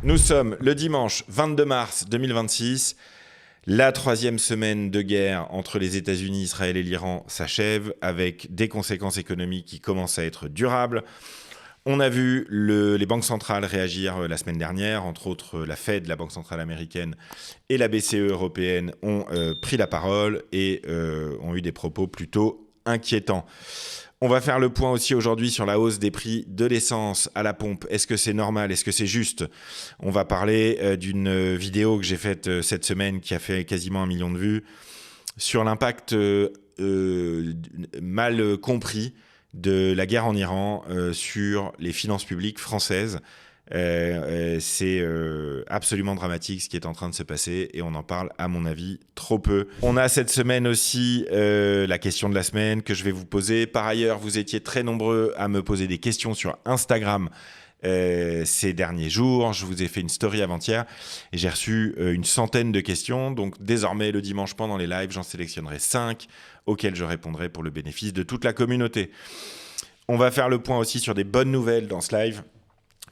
Nous sommes le dimanche 22 mars 2026. La troisième semaine de guerre entre les États-Unis, Israël et l'Iran s'achève avec des conséquences économiques qui commencent à être durables. On a vu les banques centrales réagir la semaine dernière, entre autres la Fed, la Banque centrale américaine, et la BCE européenne ont pris la parole et ont eu des propos plutôt inquiétants. On va faire le point aussi aujourd'hui sur la hausse des prix de l'essence à la pompe. Est-ce que c'est normal? Est-ce que c'est juste? On va parler d'une vidéo que j'ai faite cette semaine qui a fait quasiment 1 million de vues sur l'impact mal compris de la guerre en Iran sur les finances publiques françaises. C'est absolument dramatique ce qui est en train de se passer et on en parle à mon avis trop peu. On a cette semaine aussi la question de la semaine que je vais vous poser. Par ailleurs, vous étiez très nombreux à me poser des questions sur Instagram ces derniers jours. Je vous ai fait une story avant-hier et j'ai reçu une centaine de questions. Donc désormais, le dimanche pendant les lives, j'en sélectionnerai 5 auxquelles je répondrai pour le bénéfice de toute la communauté. On va faire le point aussi sur des bonnes nouvelles dans ce live,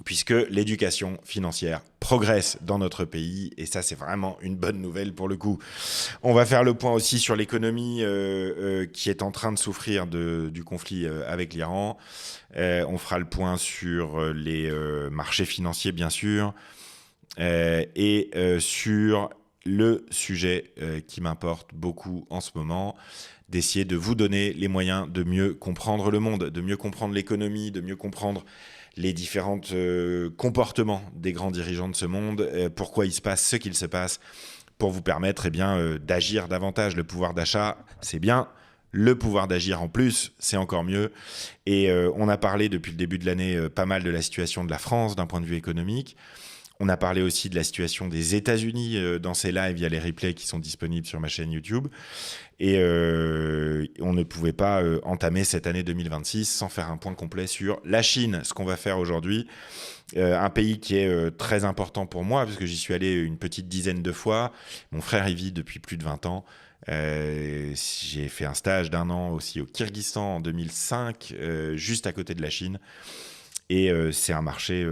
puisque l'éducation financière progresse dans notre pays, et ça, c'est vraiment une bonne nouvelle pour le coup. On va faire le point aussi sur l'économie qui est en train de souffrir du conflit avec l'Iran. On fera le point sur les marchés financiers, bien sûr, et sur le sujet qui m'importe beaucoup en ce moment, d'essayer de vous donner les moyens de mieux comprendre le monde, de mieux comprendre l'économie, de mieux comprendre les différents comportements des grands dirigeants de ce monde, pourquoi il se passe ce qu'il se passe, pour vous permettre d'agir davantage. Le pouvoir d'achat, c'est bien. Le pouvoir d'agir en plus, c'est encore mieux. Et on a parlé depuis le début de l'année pas mal de la situation de la France d'un point de vue économique. On a parlé aussi de la situation des États-Unis dans ces lives. Il y a les replays qui sont disponibles sur ma chaîne YouTube. Et on ne pouvait pas entamer cette année 2026 sans faire un point complet sur la Chine, ce qu'on va faire aujourd'hui. Un pays qui est très important pour moi, parce que j'y suis allé une petite dizaine de fois. Mon frère y vit depuis plus de 20 ans. J'ai fait un stage d'1 an aussi au Kyrgyzstan en 2005, juste à côté de la Chine. Et c'est un marché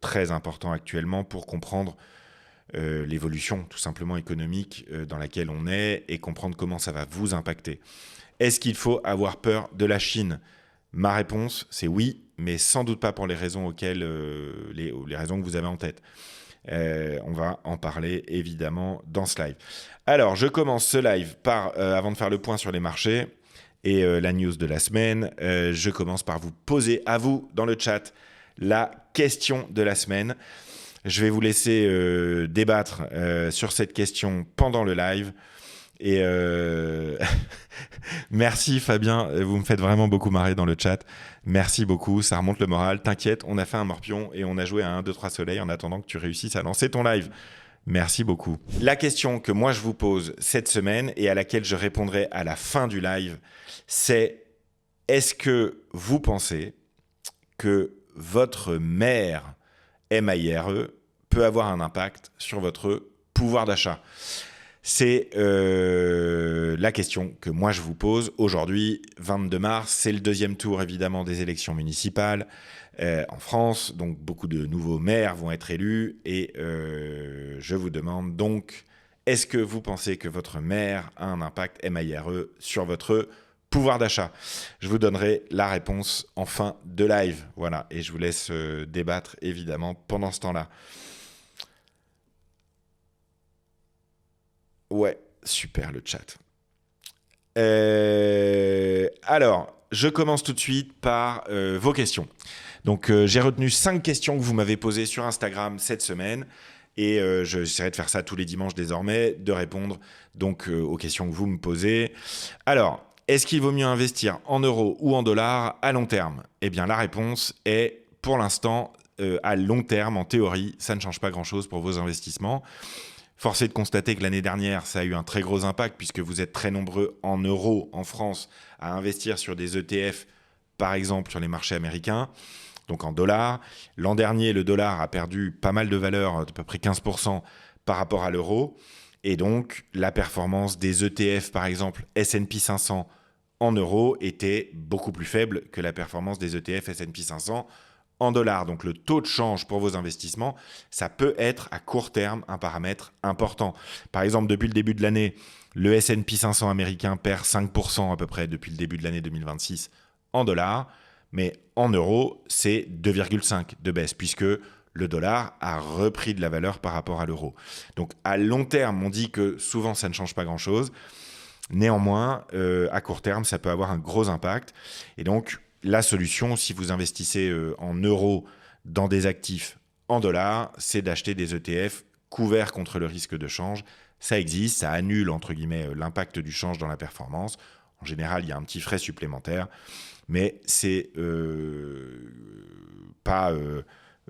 très important actuellement pour comprendre l'évolution tout simplement économique dans laquelle on est et comprendre comment ça va vous impacter. Est-ce qu'il faut avoir peur de la Chine? Ma réponse, c'est oui, mais sans doute pas pour les raisons les raisons que vous avez en tête. On va en parler évidemment dans ce live. Alors, je commence ce live par, avant de faire le point sur les marchés et la news de la semaine, je commence par vous poser à vous dans le chat la question de la semaine. Je vais vous laisser débattre sur cette question pendant le live. Et merci Fabien, vous me faites vraiment beaucoup marrer dans le chat. Merci beaucoup, ça remonte le moral. T'inquiète, on a fait un morpion et on a joué à 1, 2, 3 soleil en attendant que tu réussisses à lancer ton live. Merci beaucoup. La question que moi je vous pose cette semaine et à laquelle je répondrai à la fin du live, c'est: est-ce que vous pensez que votre mère MAIRE peut avoir un impact sur votre pouvoir d'achat? C'est la question que moi je vous pose aujourd'hui, 22 mars. C'est le deuxième tour évidemment des élections municipales en France. Donc beaucoup de nouveaux maires vont être élus. Et je vous demande donc, est-ce que vous pensez que votre maire a un impact MAIRE sur votre pouvoir d'achat? Je vous donnerai la réponse en fin de live. Voilà, et je vous laisse débattre évidemment pendant ce temps-là. Ouais, super le chat. Alors, je commence tout de suite par vos questions. Donc, j'ai retenu 5 questions que vous m'avez posées sur Instagram cette semaine. Et j'essaierai de faire ça tous les dimanches désormais, de répondre donc aux questions que vous me posez. Alors, est-ce qu'il vaut mieux investir en euros ou en dollars à long terme? Eh bien, la réponse est, pour l'instant, à long terme, en théorie, ça ne change pas grand-chose pour vos investissements. Force est de constater que l'année dernière, ça a eu un très gros impact puisque vous êtes très nombreux en euros en France à investir sur des ETF, par exemple sur les marchés américains, donc en dollars. L'an dernier, le dollar a perdu pas mal de valeur, d'à peu près 15% par rapport à l'euro. Et donc, la performance des ETF, par exemple S&P 500 en euros, était beaucoup plus faible que la performance des ETF S&P 500 en dollars, donc le taux de change pour vos investissements, ça peut être à court terme un paramètre important. Par exemple, depuis le début de l'année, le S&P 500 américain perd 5% à peu près depuis le début de l'année 2026 en dollars, mais en euros, c'est 2,5 de baisse, puisque le dollar a repris de la valeur par rapport à l'euro. Donc à long terme, on dit que souvent ça ne change pas grand-chose. Néanmoins, à court terme, ça peut avoir un gros impact. Et donc, la solution, si vous investissez en euros dans des actifs en dollars, c'est d'acheter des ETF couverts contre le risque de change. Ça existe, ça annule, entre guillemets, l'impact du change dans la performance. En général, il y a un petit frais supplémentaire, mais c'est pas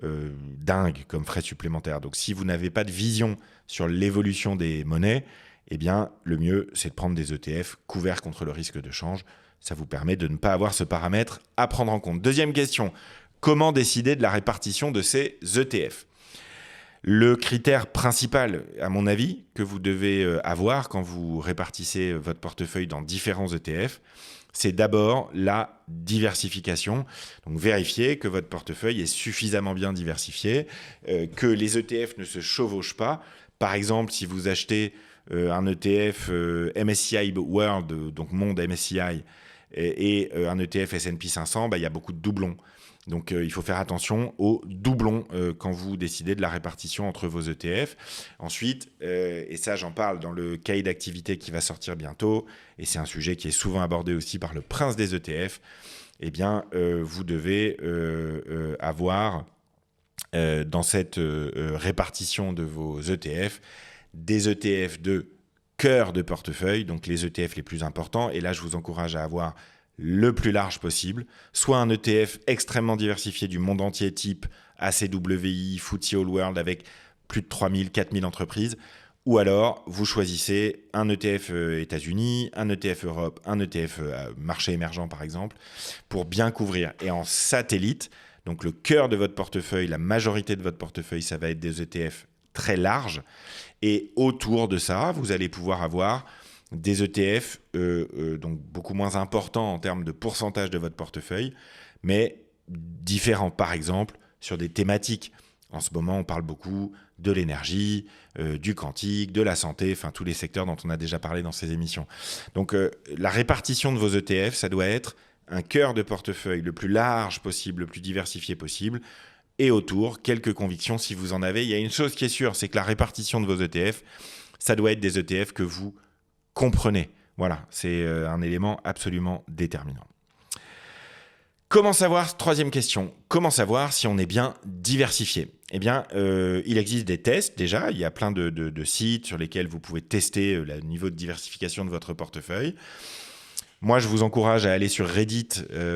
dingue comme frais supplémentaire. Donc, si vous n'avez pas de vision sur l'évolution des monnaies, eh bien, le mieux, c'est de prendre des ETF couverts contre le risque de change. Ça vous permet de ne pas avoir ce paramètre à prendre en compte. Deuxième question, comment décider de la répartition de ces ETF ? Le critère principal, à mon avis, que vous devez avoir quand vous répartissez votre portefeuille dans différents ETF, c'est d'abord la diversification. Donc, vérifiez que votre portefeuille est suffisamment bien diversifié, que les ETF ne se chevauchent pas. Par exemple, si vous achetez un ETF MSCI World, donc monde MSCI, et un ETF S&P 500, il y a beaucoup de doublons. Donc, il faut faire attention aux doublons quand vous décidez de la répartition entre vos ETF. Ensuite, et ça, j'en parle dans le cahier d'activité qui va sortir bientôt, et c'est un sujet qui est souvent abordé aussi par le prince des ETF, eh bien, vous devez avoir dans cette répartition de vos ETF des ETF de cœur de portefeuille, donc les ETF les plus importants. Et là, je vous encourage à avoir le plus large possible, soit un ETF extrêmement diversifié du monde entier type ACWI, FTSE All World avec plus de 3000, 4000 entreprises, ou alors vous choisissez un ETF États-Unis, un ETF Europe, un ETF marché émergent par exemple, pour bien couvrir. Et en satellite, donc le cœur de votre portefeuille, la majorité de votre portefeuille, ça va être des ETF très larges. Et autour de ça, vous allez pouvoir avoir des ETF donc beaucoup moins importants en termes de pourcentage de votre portefeuille, mais différents, par exemple, sur des thématiques. En ce moment, on parle beaucoup de l'énergie, du quantique, de la santé, enfin tous les secteurs dont on a déjà parlé dans ces émissions. Donc la répartition de vos ETF, ça doit être un cœur de portefeuille le plus large possible, le plus diversifié possible, et autour, quelques convictions si vous en avez. Il y a une chose qui est sûre, c'est que la répartition de vos ETF, ça doit être des ETF que vous comprenez. Voilà, c'est un élément absolument déterminant. Comment savoir, troisième question, comment savoir si on est bien diversifié ? Eh bien, il existe des tests déjà, il y a plein de sites sur lesquels vous pouvez tester le niveau de diversification de votre portefeuille. Moi, je vous encourage à aller sur Reddit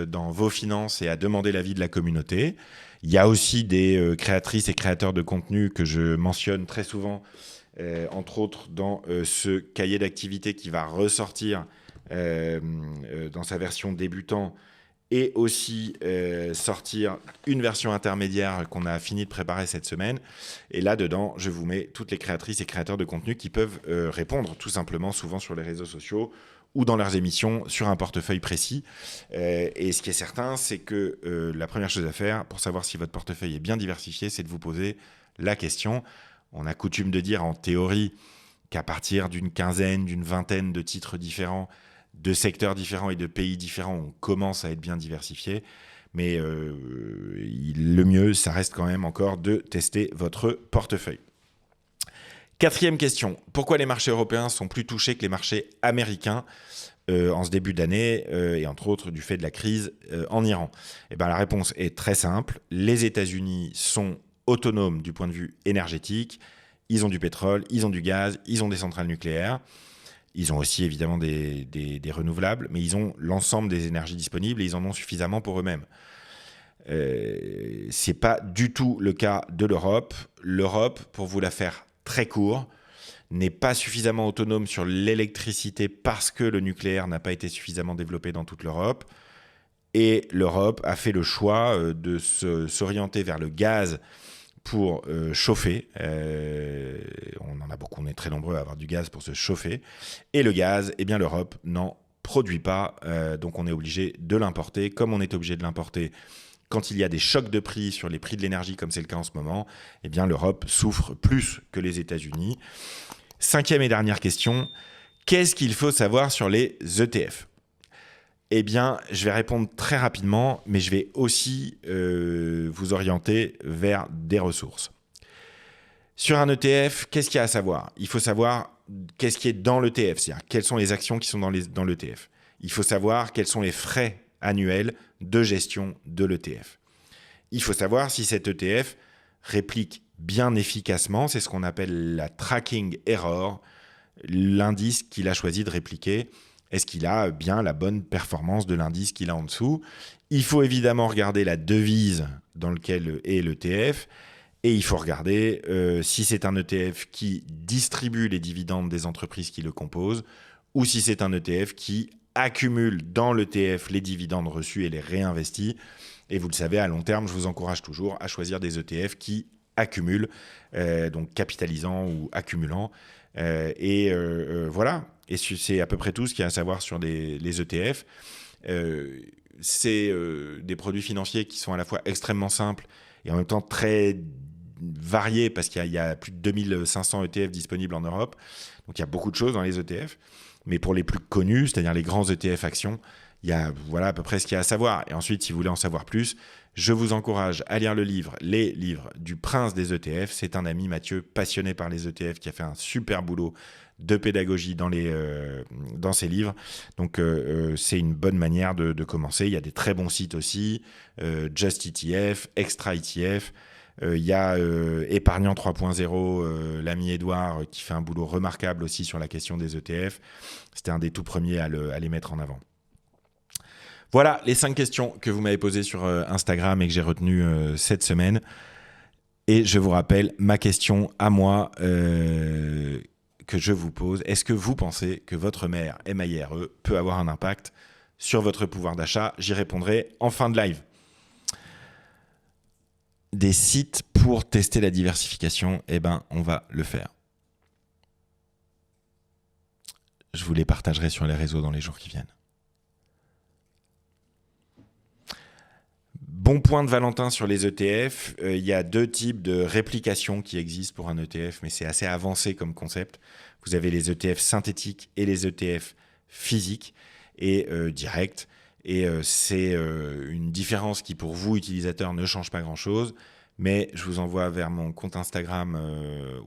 dans vos finances et à demander l'avis de la communauté. Il y a aussi des créatrices et créateurs de contenu que je mentionne très souvent, entre autres dans ce cahier d'activité qui va ressortir dans sa version débutant et aussi sortir une version intermédiaire qu'on a fini de préparer cette semaine. Et là-dedans, je vous mets toutes les créatrices et créateurs de contenu qui peuvent répondre tout simplement, souvent sur les réseaux sociaux ou dans leurs émissions sur un portefeuille précis. Et ce qui est certain, c'est que la première chose à faire pour savoir si votre portefeuille est bien diversifié, c'est de vous poser la question. On a coutume de dire en théorie qu'à partir d'une quinzaine, d'une vingtaine de titres différents, de secteurs différents et de pays différents, on commence à être bien diversifié. Mais le mieux, ça reste quand même encore de tester votre portefeuille. Quatrième question, pourquoi les marchés européens sont plus touchés que les marchés américains en ce début d'année et entre autres du fait de la crise en Iran ? Eh bien, la réponse est très simple. Les États-Unis sont autonomes du point de vue énergétique. Ils ont du pétrole, ils ont du gaz, ils ont des centrales nucléaires. Ils ont aussi évidemment des renouvelables, mais ils ont l'ensemble des énergies disponibles et ils en ont suffisamment pour eux-mêmes. Ce n'est pas du tout le cas de l'Europe. L'Europe, pour vous la faire très court, n'est pas suffisamment autonome sur l'électricité parce que le nucléaire n'a pas été suffisamment développé dans toute l'Europe. Et l'Europe a fait le choix de s'orienter vers le gaz pour chauffer. On en a beaucoup, on est très nombreux à avoir du gaz pour se chauffer. Et le gaz, eh bien l'Europe n'en produit pas, donc on est obligé de l'importer. Comme on est obligé de l'importer, quand il y a des chocs de prix sur les prix de l'énergie, comme c'est le cas en ce moment, eh bien l'Europe souffre plus que les États-Unis. 5e et dernière question, qu'est-ce qu'il faut savoir sur les ETF ? Eh bien, je vais répondre très rapidement, mais je vais aussi vous orienter vers des ressources. Sur un ETF, qu'est-ce qu'il y a à savoir ? Il faut savoir qu'est-ce qui est dans l'ETF, c'est-à-dire quelles sont les actions qui sont dans l'ETF. Il faut savoir quels sont les frais annuels de gestion de l'ETF. Il faut savoir si cet ETF réplique bien efficacement, c'est ce qu'on appelle la tracking error, l'indice qu'il a choisi de répliquer. Est-ce qu'il a bien la bonne performance de l'indice qu'il a en dessous ? Il faut évidemment regarder la devise dans laquelle est l'ETF. Et il faut regarder si c'est un ETF qui distribue les dividendes des entreprises qui le composent ou si c'est un ETF qui accumule dans l'ETF les dividendes reçus et les réinvestit. Et vous le savez, à long terme, je vous encourage toujours à choisir des ETF qui accumulent, donc capitalisant ou accumulant. Voilà. Et c'est à peu près tout ce qu'il y a à savoir sur les ETF. C'est des produits financiers qui sont à la fois extrêmement simples et en même temps très variés parce qu'il y a plus de 2500 ETF disponibles en Europe. Donc il y a beaucoup de choses dans les ETF. Mais pour les plus connus, c'est-à-dire les grands ETF actions, il y a à peu près ce qu'il y a à savoir. Et ensuite, si vous voulez en savoir plus, je vous encourage à lire les livres du prince des ETF. C'est un ami, Mathieu, passionné par les ETF, qui a fait un super boulot de pédagogie dans ses livres. Donc, c'est une bonne manière de commencer. Il y a des très bons sites aussi, Just ETF, Extra ETF. Il y a Épargnant 3.0, l'ami Edouard, qui fait un boulot remarquable aussi sur la question des ETF. C'était un des tout premiers à les mettre en avant. Voilà les 5 questions que vous m'avez posées sur Instagram et que j'ai retenues cette semaine. Et je vous rappelle ma question à moi que je vous pose. Est-ce que vous pensez que votre mère, MAIRE, peut avoir un impact sur votre pouvoir d'achat ? J'y répondrai en fin de live. Des sites pour tester la diversification, eh ben, on va le faire. Je vous les partagerai sur les réseaux dans les jours qui viennent. Bon point de Valentin sur les ETF. Il y a 2 types de réplication qui existent pour un ETF, mais c'est assez avancé comme concept. Vous avez les ETF synthétiques et les ETF physiques et directs. Et c'est une différence qui, pour vous, utilisateurs, ne change pas grand-chose. Mais je vous envoie vers mon compte Instagram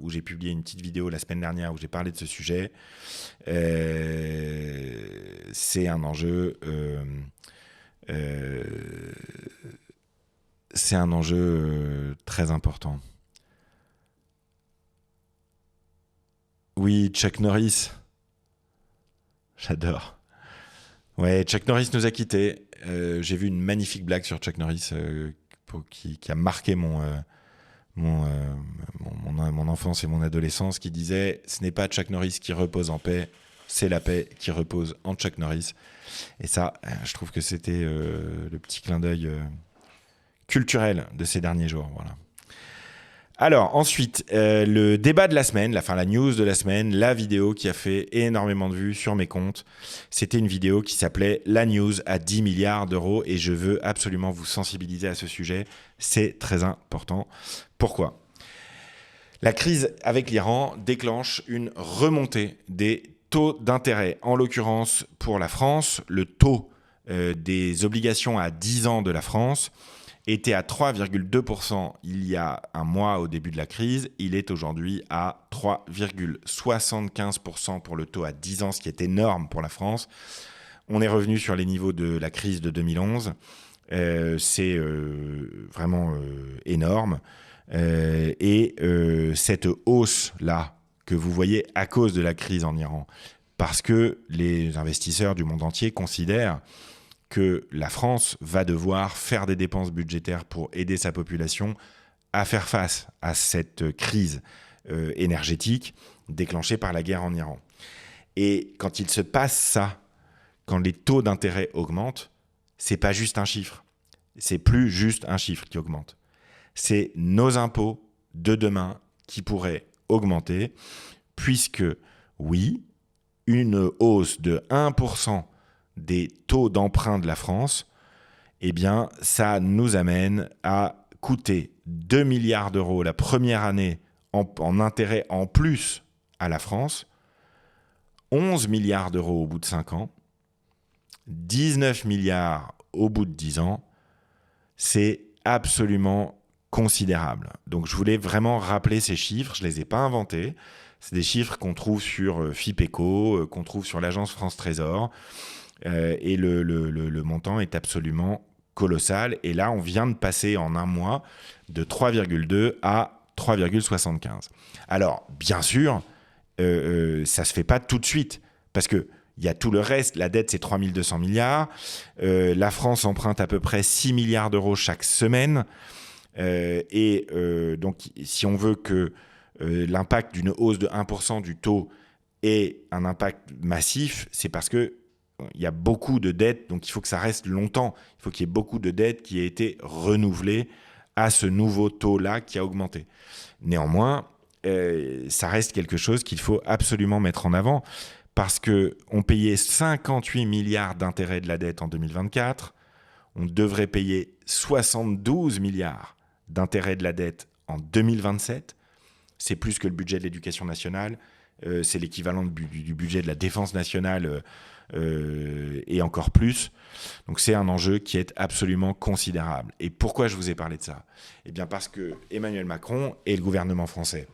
où j'ai publié une petite vidéo la semaine dernière où j'ai parlé de ce sujet. C'est un enjeu... c'est un enjeu très important. Oui, Chuck Norris. J'adore. Ouais, Chuck Norris nous a quittés. J'ai vu une magnifique blague sur Chuck Norris qui a marqué mon enfance et mon adolescence, qui disait « Ce n'est pas Chuck Norris qui repose en paix, c'est la paix qui repose en Chuck Norris ». Et ça, je trouve que c'était le petit clin d'œil culturel de ces derniers jours. Voilà. Alors, ensuite, le débat de la semaine, la news de la semaine, la vidéo qui a fait énormément de vues sur mes comptes, c'était une vidéo qui s'appelait « La news à 10 milliards d'euros » et je veux absolument vous sensibiliser à ce sujet. C'est très important. Pourquoi ? La crise avec l'Iran déclenche une remontée des taux d'intérêt. En l'occurrence, pour la France, le taux des obligations à 10 ans de la France était à 3,2% il y a un mois au début de la crise. Il est aujourd'hui à 3,75% pour le taux à 10 ans, ce qui est énorme pour la France. On est revenu sur les niveaux de la crise de 2011. C'est vraiment énorme. Cette hausse-là que vous voyez à cause de la crise en Iran, parce que les investisseurs du monde entier considèrent que la France va devoir faire des dépenses budgétaires pour aider sa population à faire face à cette crise énergétique déclenchée par la guerre en Iran. Et quand il se passe ça, quand les taux d'intérêt augmentent, c'est pas juste un chiffre. C'est plus juste un chiffre qui augmente. C'est nos impôts de demain qui pourraient augmenter, puisque, oui, une hausse de 1% des taux d'emprunt de la France eh bien, ça nous amène à coûter 2 milliards d'euros la première année en intérêt en plus à la France, 11 milliards d'euros au bout de 5 ans, 19 milliards au bout de 10 ans. C'est absolument considérable. Donc, je voulais vraiment rappeler ces chiffres. Je ne les ai pas inventés. C'est des chiffres qu'on trouve sur FIPECO, qu'on trouve sur l'agence France Trésor. Et le montant est absolument colossal. Et là, on vient de passer en un mois de 3,2 à 3,75. Alors, bien sûr, ça ne se fait pas tout de suite. Parce qu'il y a tout le reste. La dette, c'est 3 200 milliards. La France emprunte à peu près 6 milliards d'euros chaque semaine. Donc, si on veut que l'impact d'une hausse de 1% du taux ait un impact massif, c'est parce que il y a beaucoup de dettes, donc il faut que ça reste longtemps. Il faut qu'il y ait beaucoup de dettes qui aient été renouvelées à ce nouveau taux-là qui a augmenté. Néanmoins, ça reste quelque chose qu'il faut absolument mettre en avant parce qu'on payait 58 milliards d'intérêts de la dette en 2024. On devrait payer 72 milliards d'intérêts de la dette en 2027. C'est plus que le budget de l'éducation nationale. C'est l'équivalent du budget de la défense nationale et encore plus. Donc c'est un enjeu qui est absolument considérable. Et pourquoi je vous ai parlé de ça ? Eh bien parce que Emmanuel Macron et le gouvernement français,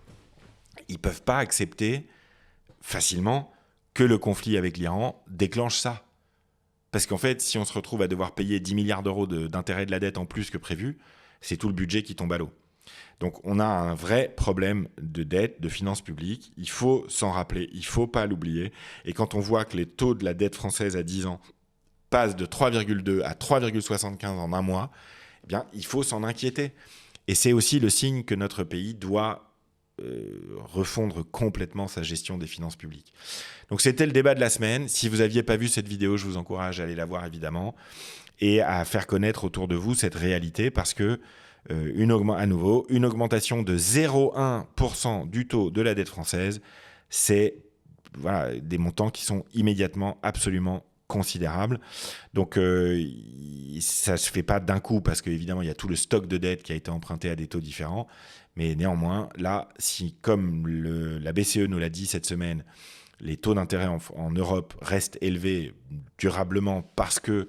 ils ne peuvent pas accepter facilement que le conflit avec l'Iran déclenche ça. Parce qu'en fait, si on se retrouve à devoir payer 10 milliards d'euros d'intérêt de la dette en plus que prévu, c'est tout le budget qui tombe à l'eau. Donc on a un vrai problème de dette, de finances publiques. Il faut s'en rappeler, il ne faut pas l'oublier. Et quand on voit que les taux de la dette française à 10 ans passent de 3,2 à 3,75 en un mois, eh bien, il faut s'en inquiéter. Et c'est aussi le signe que notre pays doit refondre complètement sa gestion des finances publiques. Donc c'était le débat de la semaine. Si vous n'aviez pas vu cette vidéo, je vous encourage à aller la voir évidemment et à faire connaître autour de vous cette réalité parce que une augmentation de 0,1% du taux de la dette française, c'est des montants qui sont immédiatement absolument considérables. Donc ça ne se fait pas d'un coup parce qu'évidemment il y a tout le stock de dette qui a été emprunté à des taux différents. Mais néanmoins, là, si comme la BCE nous l'a dit cette semaine, les taux d'intérêt en Europe restent élevés durablement parce que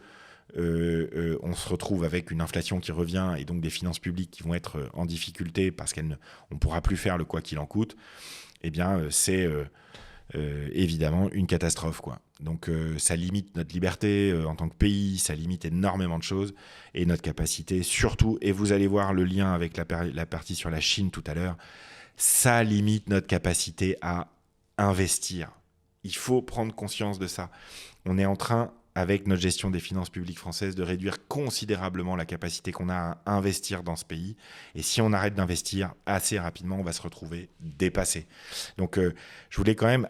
on se retrouve avec une inflation qui revient et donc des finances publiques qui vont être en difficulté parce qu'on ne pourra plus faire le quoi qu'il en coûte, eh bien c'est évidemment une catastrophe, quoi. Donc ça limite notre liberté en tant que pays, ça limite énormément de choses et notre capacité surtout, et vous allez voir le lien avec la partie sur la Chine tout à l'heure, ça limite notre capacité à investir. Il faut prendre conscience de ça. On est en train, avec notre gestion des finances publiques françaises, de réduire considérablement la capacité qu'on a à investir dans ce pays. Et si on arrête d'investir assez rapidement, on va se retrouver dépassé. Donc, je voulais quand même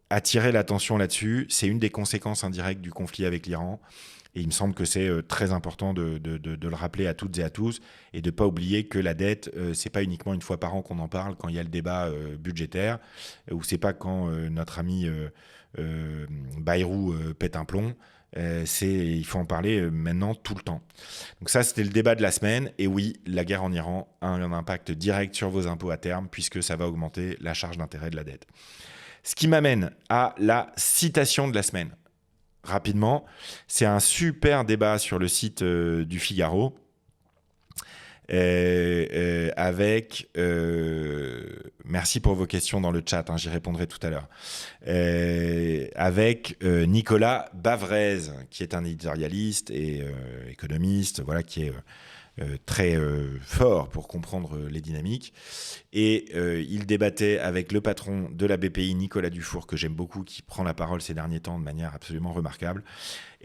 attirer l'attention là-dessus. C'est une des conséquences indirectes du conflit avec l'Iran. Et il me semble que c'est très important de le rappeler à toutes et à tous et de ne pas oublier que la dette, ce n'est pas uniquement une fois par an qu'on en parle quand il y a le débat budgétaire, ou ce n'est pas quand notre ami Bayrou pète un plomb. Il faut en parler maintenant tout le temps. Donc ça, c'était le débat de la semaine. Et oui, la guerre en Iran a un impact direct sur vos impôts à terme puisque ça va augmenter la charge d'intérêt de la dette. Ce qui m'amène à la citation de la semaine. Rapidement, c'est un super débat sur le site du Figaro avec... merci pour vos questions dans le chat, j'y répondrai tout à l'heure. Avec Nicolas Bavrez, qui est un éditorialiste et économiste, voilà, qui est très fort pour comprendre les dynamiques. Et il débattait avec le patron de la BPI, Nicolas Dufour, que j'aime beaucoup, qui prend la parole ces derniers temps de manière absolument remarquable.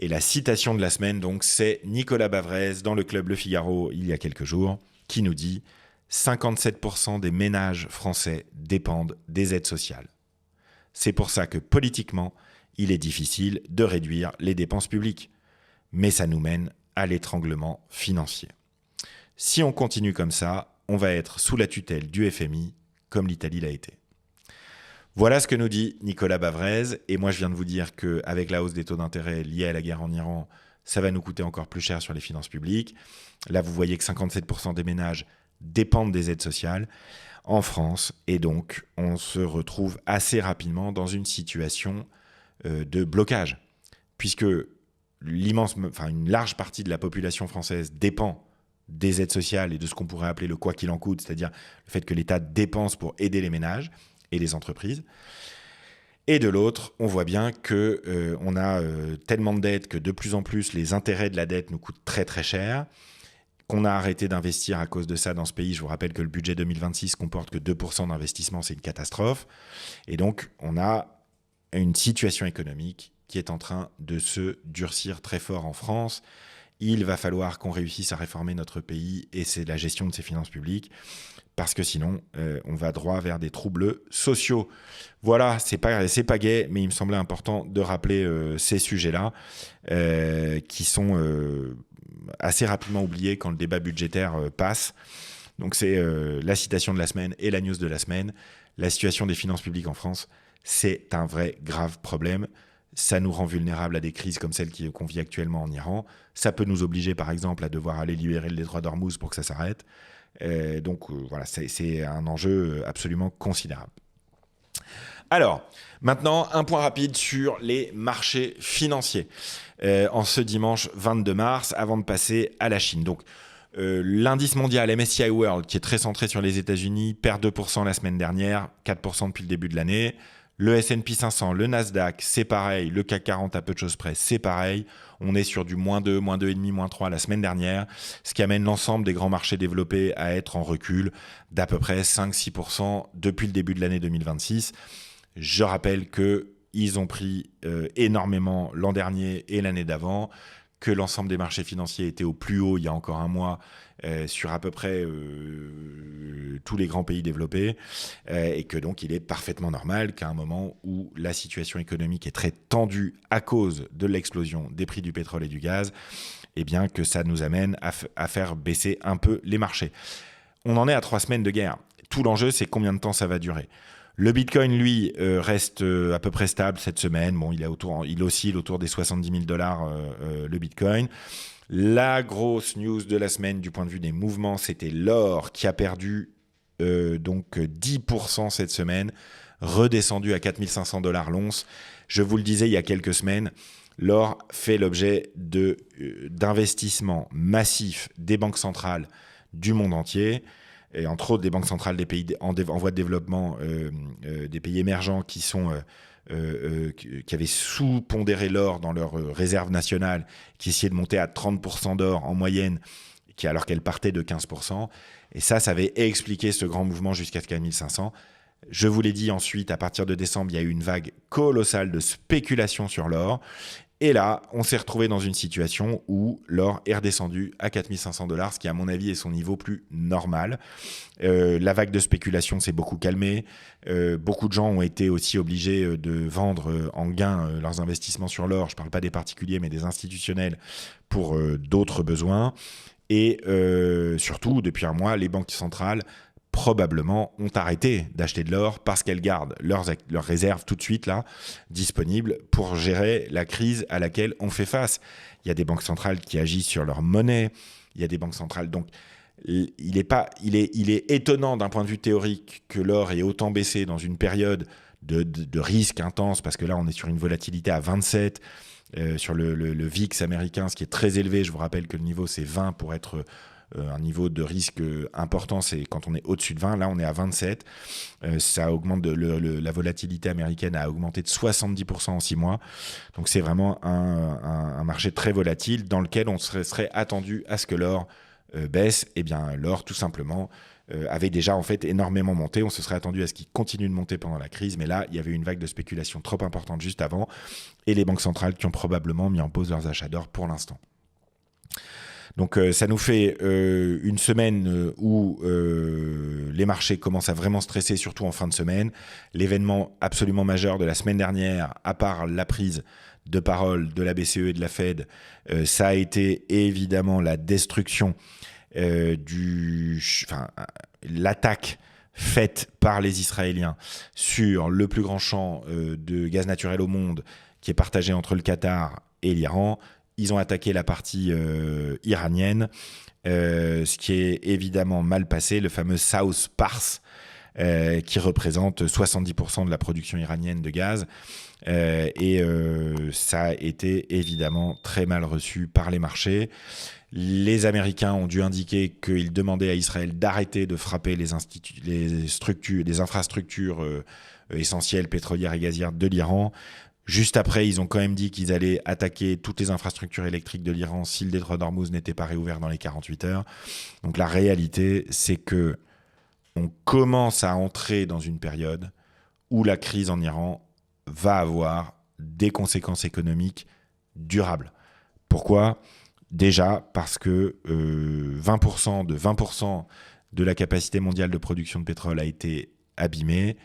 Et la citation de la semaine, donc, c'est Nicolas Bavrez dans le club Le Figaro, il y a quelques jours, qui nous dit « 57% des ménages français dépendent des aides sociales. C'est pour ça que, politiquement, il est difficile de réduire les dépenses publiques. Mais ça nous mène à l'étranglement financier. Si on continue comme ça, on va être sous la tutelle du FMI, comme l'Italie l'a été. » Voilà ce que nous dit Nicolas Bavrez. Et moi, je viens de vous dire qu'avec la hausse des taux d'intérêt liée à la guerre en Iran, ça va nous coûter encore plus cher sur les finances publiques. Là, vous voyez que 57% des ménages dépendent des aides sociales en France. Et donc, on se retrouve assez rapidement dans une situation de blocage, puisque une large partie de la population française dépend des aides sociales et de ce qu'on pourrait appeler le quoi qu'il en coûte, c'est-à-dire le fait que l'État dépense pour aider les ménages et les entreprises. Et de l'autre, on voit bien qu'on a tellement de dettes que de plus en plus, les intérêts de la dette nous coûtent très très cher, qu'on a arrêté d'investir à cause de ça dans ce pays. Je vous rappelle que le budget 2026 comporte que 2% d'investissement, c'est une catastrophe. Et donc, on a une situation économique qui est en train de se durcir très fort en France. Il va falloir qu'on réussisse à réformer notre pays et c'est la gestion de ses finances publiques, parce que sinon, on va droit vers des troubles sociaux. Voilà, c'est pas gai, mais il me semblait important de rappeler ces sujets-là, qui sont assez rapidement oubliés quand le débat budgétaire passe. Donc c'est la citation de la semaine et la news de la semaine. La situation des finances publiques en France, c'est un vrai grave problème. Ça nous rend vulnérables à des crises comme celle qu'on vit actuellement en Iran. Ça peut nous obliger, par exemple, à devoir aller libérer le détroit d'Ormuz pour que ça s'arrête. Voilà, c'est un enjeu absolument considérable. Alors, maintenant, un point rapide sur les marchés financiers. En ce dimanche 22 mars, avant de passer à la Chine. Donc, l'indice mondial MSCI World, qui est très centré sur les États-Unis, perd 2% la semaine dernière, 4% depuis le début de l'année. Le S&P 500, le Nasdaq, c'est pareil. Le CAC 40, à peu de choses près, c'est pareil. On est sur du -2, -2,5, -3 la semaine dernière, ce qui amène l'ensemble des grands marchés développés à être en recul d'à peu près 5-6% depuis le début de l'année 2026. Je rappelle qu'ils ont pris énormément l'an dernier et l'année d'avant, que l'ensemble des marchés financiers étaient au plus haut il y a encore un mois sur à peu près tous les grands pays développés, et que donc il est parfaitement normal qu'à un moment où la situation économique est très tendue à cause de l'explosion des prix du pétrole et du gaz, eh bien que ça nous amène à faire baisser un peu les marchés. On en est à 3 semaines de guerre. Tout l'enjeu, c'est combien de temps ça va durer. Le Bitcoin, lui, reste à peu près stable cette semaine. Bon, il oscille autour des $70 000 le Bitcoin. La grosse news de la semaine du point de vue des mouvements, c'était l'or qui a perdu donc 10% cette semaine, redescendu à $4 500 l'once. Je vous le disais il y a quelques semaines, l'or fait l'objet d'investissements massifs des banques centrales du monde entier, et entre autres des banques centrales des pays en voie de développement, des pays émergents qui avaient sous-pondéré l'or dans leurs réserves nationales, qui essayaient de monter à 30% d'or en moyenne, alors qu'elle partait de 15%. Et ça avait expliqué ce grand mouvement jusqu'à 4500. Je vous l'ai dit ensuite, à partir de décembre, il y a eu une vague colossale de spéculation sur l'or. Et là, on s'est retrouvé dans une situation où l'or est redescendu à $4 500, ce qui, à mon avis, est son niveau plus normal. La vague de spéculation s'est beaucoup calmée. Beaucoup de gens ont été aussi obligés de vendre en gain leurs investissements sur l'or. Je ne parle pas des particuliers, mais des institutionnels pour d'autres besoins. Et surtout, depuis un mois, les banques centrales probablement ont arrêté d'acheter de l'or parce qu'elles gardent leurs réserves tout de suite là, disponibles pour gérer la crise à laquelle on fait face. Il y a des banques centrales qui agissent sur leur monnaie, il y a des banques centrales, donc il est étonnant d'un point de vue théorique que l'or ait autant baissé dans une période de risque intense, parce que là on est sur une volatilité à 27, sur le VIX américain, ce qui est très élevé. Je vous rappelle que le niveau c'est 20 pour être un niveau de risque important, c'est quand on est au-dessus de 20. Là, on est à 27. Ça augmente la volatilité américaine a augmenté de 70% en 6 mois. Donc, c'est vraiment un marché très volatile dans lequel on serait attendu à ce que l'or baisse. Eh bien, l'or, tout simplement, avait déjà en fait énormément monté. On se serait attendu à ce qu'il continue de monter pendant la crise. Mais là, il y avait une vague de spéculation trop importante juste avant. Et les banques centrales qui ont probablement mis en pause leurs achats d'or pour l'instant. Donc ça nous fait une semaine où les marchés commencent à vraiment stresser, surtout en fin de semaine. L'événement absolument majeur de la semaine dernière, à part la prise de parole de la BCE et de la Fed, ça a été évidemment la destruction, l'attaque faite par les Israéliens sur le plus grand champ de gaz naturel au monde, qui est partagé entre le Qatar et l'Iran. ils ont attaqué la partie iranienne, ce qui est évidemment mal passé, le fameux South Pars, qui représente 70% de la production iranienne de gaz. Ça a été évidemment très mal reçu par les marchés. Les Américains ont dû indiquer qu'ils demandaient à Israël d'arrêter de frapper les infrastructures essentielles pétrolières et gazières de l'Iran. Juste après, ils ont quand même dit qu'ils allaient attaquer toutes les infrastructures électriques de l'Iran si le détroit d'Ormuz n'était pas réouvert dans les 48 heures. Donc la réalité, c'est que on commence à entrer dans une période où la crise en Iran va avoir des conséquences économiques durables. Pourquoi ? Déjà parce que 20% de la capacité mondiale de production de pétrole a été abîmée,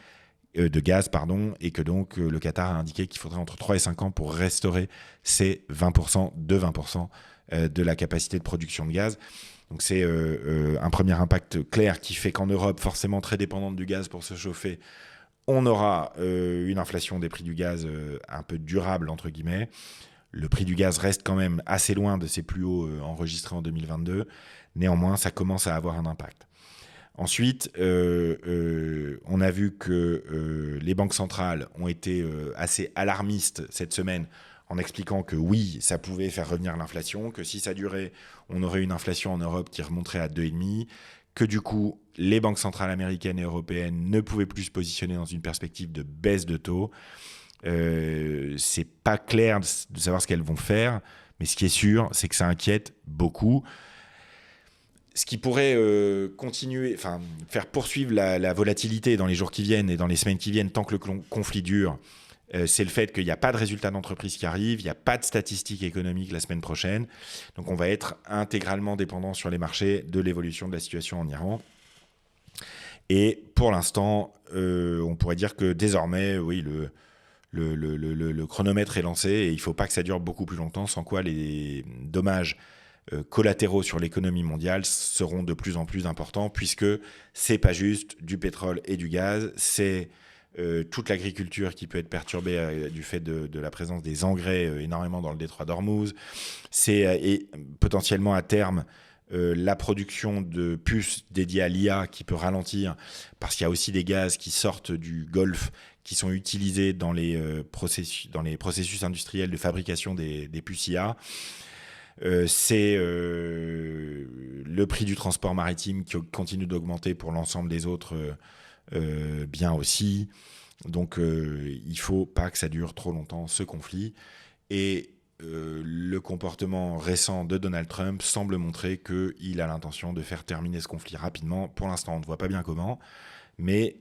de gaz, pardon, et que donc le Qatar a indiqué qu'il faudrait entre 3 et 5 ans pour restaurer ces 20% de la capacité de production de gaz. Donc c'est un premier impact clair qui fait qu'en Europe, forcément très dépendante du gaz pour se chauffer, on aura une inflation des prix du gaz un peu durable, entre guillemets. Le prix du gaz reste quand même assez loin de ses plus hauts enregistrés en 2022. Néanmoins, ça commence à avoir un impact. Ensuite, on a vu que les banques centrales ont été assez alarmistes cette semaine en expliquant que oui, ça pouvait faire revenir l'inflation, que si ça durait, on aurait une inflation en Europe qui remonterait à 2,5%, que du coup, les banques centrales américaines et européennes ne pouvaient plus se positionner dans une perspective de baisse de taux. C'est pas clair de savoir ce qu'elles vont faire, mais ce qui est sûr, c'est que ça inquiète beaucoup. Ce qui pourrait faire poursuivre la volatilité dans les jours qui viennent et dans les semaines qui viennent, tant que le conflit dure, c'est le fait qu'il n'y a pas de résultats d'entreprise qui arrivent, il n'y a pas de statistiques économiques la semaine prochaine. Donc on va être intégralement dépendant sur les marchés de l'évolution de la situation en Iran. Et pour l'instant, on pourrait dire que désormais, oui, le chronomètre est lancé et il ne faut pas que ça dure beaucoup plus longtemps, sans quoi les dommages collatéraux sur l'économie mondiale seront de plus en plus importants, puisque c'est pas juste du pétrole et du gaz, c'est toute l'agriculture qui peut être perturbée du fait de la présence des engrais énormément dans le détroit d'Ormuz, c'est et potentiellement à terme la production de puces dédiées à l'IA qui peut ralentir, parce qu'il y a aussi des gaz qui sortent du Golfe qui sont utilisés dans les processus industriels de fabrication des puces IA. C'est le prix du transport maritime qui continue d'augmenter pour l'ensemble des autres biens aussi. Donc il ne faut pas que ça dure trop longtemps, ce conflit. Et le comportement récent de Donald Trump semble montrer qu'il a l'intention de faire terminer ce conflit rapidement. Pour l'instant, on ne voit pas bien comment, mais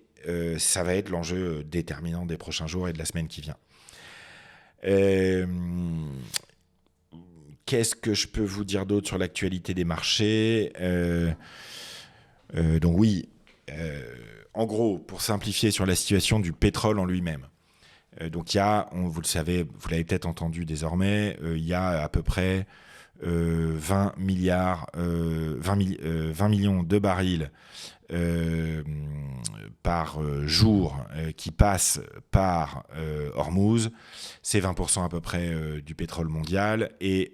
ça va être l'enjeu déterminant des prochains jours et de la semaine qui vient. Qu'est-ce que je peux vous dire d'autre sur l'actualité des marchés ? Donc oui, en gros, pour simplifier sur la situation du pétrole en lui-même. Donc il y a, vous le savez, vous l'avez peut-être entendu désormais, il y a à peu près 20 millions de barils par jour qui passent par Hormuz. C'est 20% à peu près du pétrole mondial. Et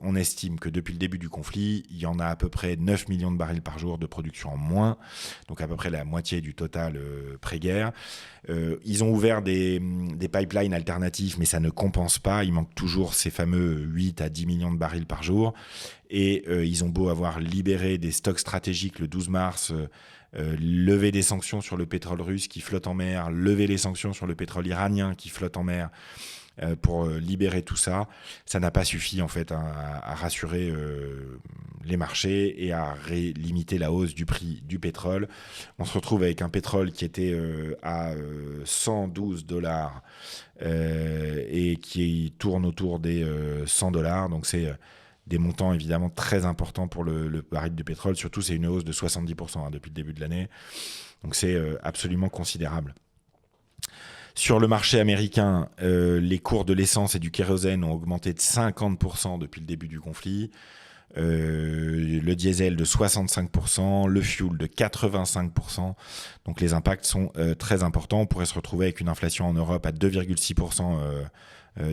on estime que depuis le début du conflit, il y en a à peu près 9 millions de barils par jour de production en moins. Donc à peu près la moitié du total pré-guerre. Ils ont ouvert des pipelines alternatifs, mais ça ne compense pas. Il manque toujours ces fameux 8 à 10 millions de barils par jour. Et ils ont beau avoir libéré des stocks stratégiques le 12 mars, lever des sanctions sur le pétrole russe qui flotte en mer, lever les sanctions sur le pétrole iranien qui flotte en mer pour libérer tout ça, ça n'a pas suffi en fait à rassurer les marchés et à limiter la hausse du prix du pétrole. On se retrouve avec un pétrole qui était à $112 et qui tourne autour des $100. Donc c'est des montants évidemment très importants pour le baril de pétrole. Surtout, c'est une hausse de 70% depuis le début de l'année. Donc c'est absolument considérable. Sur le marché américain, les cours de l'essence et du kérosène ont augmenté de 50% depuis le début du conflit. le diesel de 65%, le fuel de 85%. Donc les impacts sont très importants. On pourrait se retrouver avec une inflation en Europe à 2,6%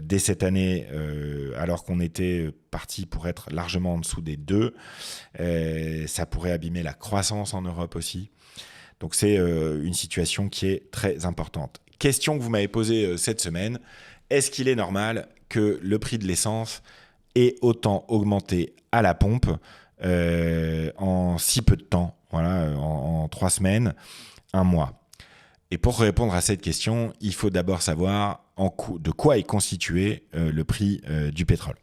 dès cette année, alors qu'on était parti pour être largement en dessous des 2. Ça pourrait abîmer la croissance en Europe aussi. Donc c'est une situation qui est très importante. Question que vous m'avez posée cette semaine, est-ce qu'il est normal que le prix de l'essence ait autant augmenté à la pompe en si peu de temps, voilà, en 3 semaines, 1 mois? Et pour répondre à cette question, il faut d'abord savoir de quoi est constitué le prix du pétrole.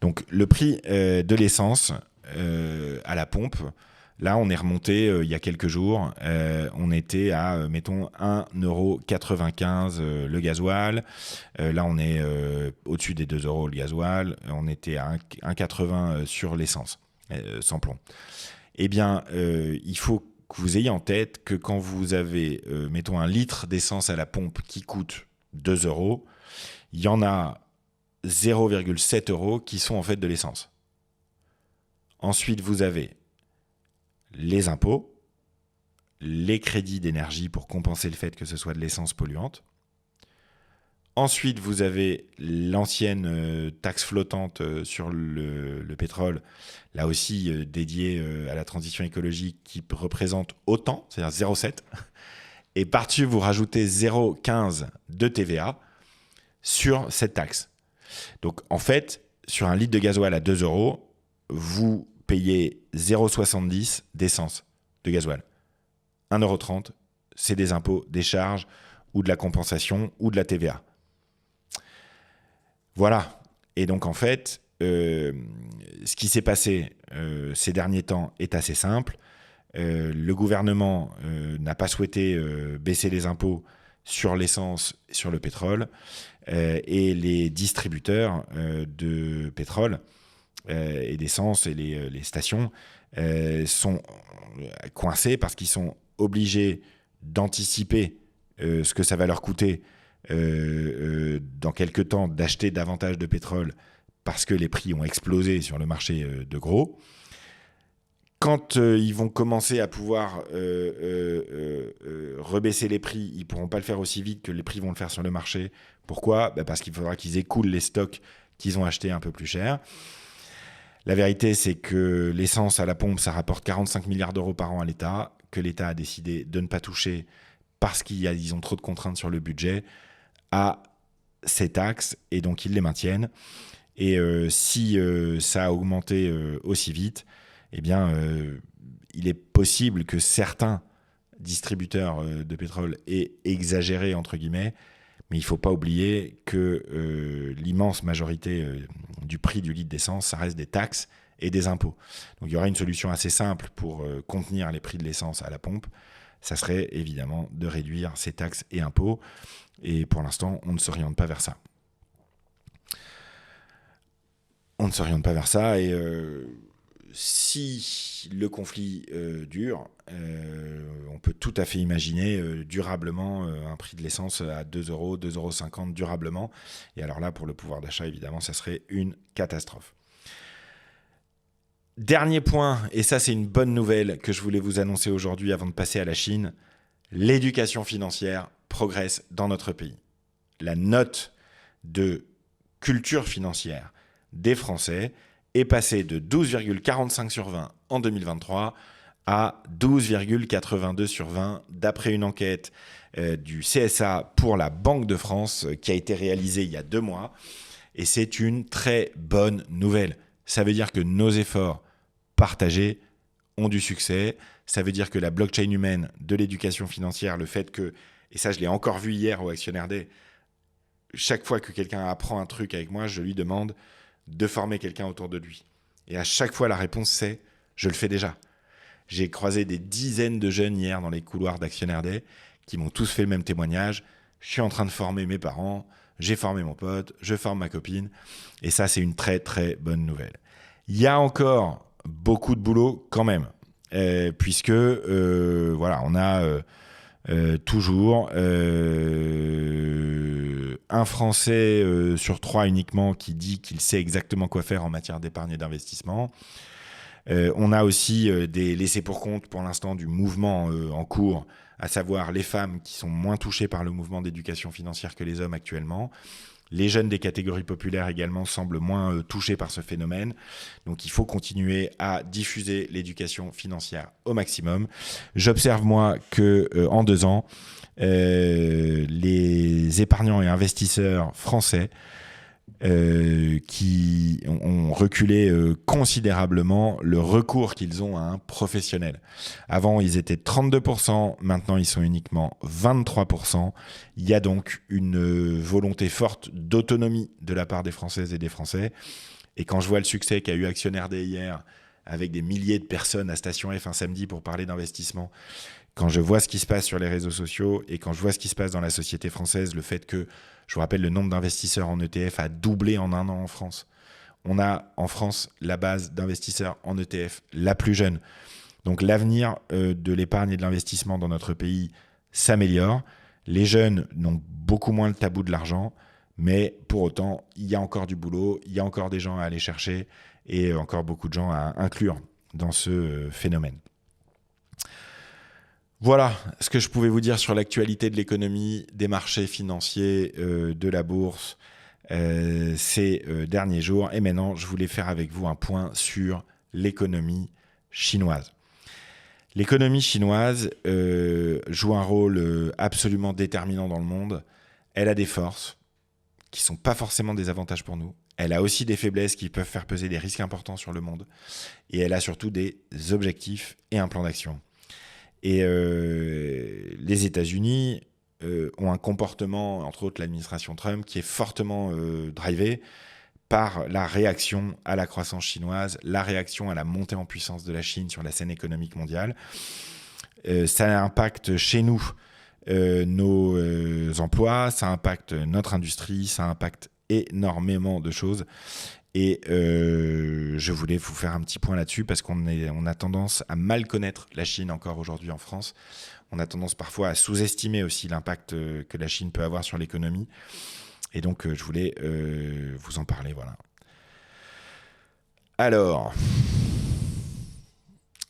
Donc le prix de l'essence à la pompe, là on est remonté il y a quelques jours, on était à, mettons, 1,95 € le gasoil. Là on est au-dessus des 2 € le gasoil, on était à 1,80 € sur l'essence, sans plomb. Eh bien, il faut que vous ayez en tête que quand vous avez, mettons, 1 litre d'essence à la pompe qui coûte 2 €, il y en a 0,7 € qui sont en fait de l'essence. Ensuite, vous avez les impôts, les crédits d'énergie pour compenser le fait que ce soit de l'essence polluante. Ensuite, vous avez l'ancienne taxe flottante sur le pétrole, là aussi dédiée à la transition écologique, qui représente autant, c'est-à-dire 0,7. Et par-dessus, vous rajoutez 0,15 de TVA sur cette taxe. Donc, en fait, sur 1 litre de gasoil à 2 €, vous payez 0,70 d'essence de gasoil. 1,30 €, c'est des impôts, des charges, ou de la compensation, ou de la TVA. Voilà. Et donc, en fait, ce qui s'est passé ces derniers temps est assez simple. Le gouvernement n'a pas souhaité baisser les impôts sur l'essence, sur le pétrole, et les distributeurs de pétrole et d'essence et les stations sont coincés parce qu'ils sont obligés d'anticiper ce que ça va leur coûter dans quelques temps d'acheter davantage de pétrole parce que les prix ont explosé sur le marché de gros. Quand ils vont commencer à pouvoir rebaisser les prix, ils ne pourront pas le faire aussi vite que les prix vont le faire sur le marché. Pourquoi ? Parce qu'il faudra qu'ils écoulent les stocks qu'ils ont achetés un peu plus cher. La vérité, c'est que l'essence à la pompe, ça rapporte 45 milliards d'euros par an à l'État, que l'État a décidé de ne pas toucher parce qu'ils ont trop de contraintes sur le budget à ces taxes, et donc ils les maintiennent. Et si ça a augmenté aussi vite, eh bien, il est possible que certains distributeurs de pétrole aient exagéré, entre guillemets, mais il ne faut pas oublier que l'immense majorité du prix du litre d'essence, ça reste des taxes et des impôts. Donc il y aura une solution assez simple pour contenir les prix de l'essence à la pompe. Ça serait évidemment de réduire ces taxes et impôts. Et pour l'instant, on ne s'oriente pas vers ça. On ne s'oriente pas vers ça. Et si le conflit dure, on peut tout à fait imaginer durablement un prix de l'essence à 2 €, 2,50 € durablement. Et alors là, pour le pouvoir d'achat, évidemment, ça serait une catastrophe. Dernier point, et ça c'est une bonne nouvelle que je voulais vous annoncer aujourd'hui avant de passer à la Chine, l'éducation financière progresse dans notre pays. La note de culture financière des Français est passée de 12,45 sur 20 en 2023 à 12,82 sur 20 d'après une enquête du CSA pour la Banque de France qui a été réalisée il y a 2 mois. Et c'est une très bonne nouvelle. Ça veut dire que nos efforts partagés ont du succès. Ça veut dire que la blockchain humaine de l'éducation financière, le fait que, et ça je l'ai encore vu hier au Actionnaire Day, chaque fois que quelqu'un apprend un truc avec moi, je lui demande de former quelqu'un autour de lui. Et à chaque fois, la réponse c'est « je le fais déjà ». J'ai croisé des dizaines de jeunes hier dans les couloirs d'Actionnaire Day qui m'ont tous fait le même témoignage. Je suis en train de former mes parents, j'ai formé mon pote, je forme ma copine. Et ça, c'est une très, très bonne nouvelle. Il y a encore beaucoup de boulot quand même, puisque voilà, on a toujours 1 un Français sur 3 uniquement qui dit qu'il sait exactement quoi faire en matière d'épargne et d'investissement. On a aussi des laissés pour compte pour l'instant du mouvement en cours, à savoir les femmes qui sont moins touchées par le mouvement d'éducation financière que les hommes actuellement. Les jeunes des catégories populaires également semblent moins touchés par ce phénomène. Donc il faut continuer à diffuser l'éducation financière au maximum. J'observe moi que en 2 ans, les épargnants et investisseurs français qui ont reculé considérablement le recours qu'ils ont à un professionnel. Avant, ils étaient 32%, maintenant ils sont uniquement 23%. Il y a donc une volonté forte d'autonomie de la part des Françaises et des Français. Et quand je vois le succès qu'a eu Actionnaire Day hier, avec des milliers de personnes à Station F un samedi pour parler d'investissement, quand je vois ce qui se passe sur les réseaux sociaux et quand je vois ce qui se passe dans la société française, le fait que, je vous rappelle, le nombre d'investisseurs en ETF a doublé en 1 an en France. On a en France la base d'investisseurs en ETF la plus jeune. Donc l'avenir de l'épargne et de l'investissement dans notre pays s'améliore. Les jeunes n'ont beaucoup moins le tabou de l'argent, mais pour autant, il y a encore du boulot, il y a encore des gens à aller chercher et encore beaucoup de gens à inclure dans ce phénomène. Voilà ce que je pouvais vous dire sur l'actualité de l'économie, des marchés financiers, de la bourse ces derniers jours. Et maintenant, je voulais faire avec vous un point sur l'économie chinoise. L'économie chinoise joue un rôle absolument déterminant dans le monde. Elle a des forces qui ne sont pas forcément des avantages pour nous. Elle a aussi des faiblesses qui peuvent faire peser des risques importants sur le monde. Et elle a surtout des objectifs et un plan d'action. Et les États-Unis ont un comportement, entre autres l'administration Trump, qui est fortement drivé par la réaction à la croissance chinoise, la réaction à la montée en puissance de la Chine sur la scène économique mondiale. Ça impacte chez nous nos emplois, ça impacte notre industrie, ça impacte énormément de choses. Et je voulais vous faire un petit point là-dessus parce qu'on a tendance à mal connaître la Chine encore aujourd'hui en France. On a tendance parfois à sous-estimer aussi l'impact que la Chine peut avoir sur l'économie. Et donc, je voulais vous en parler. Voilà. Alors,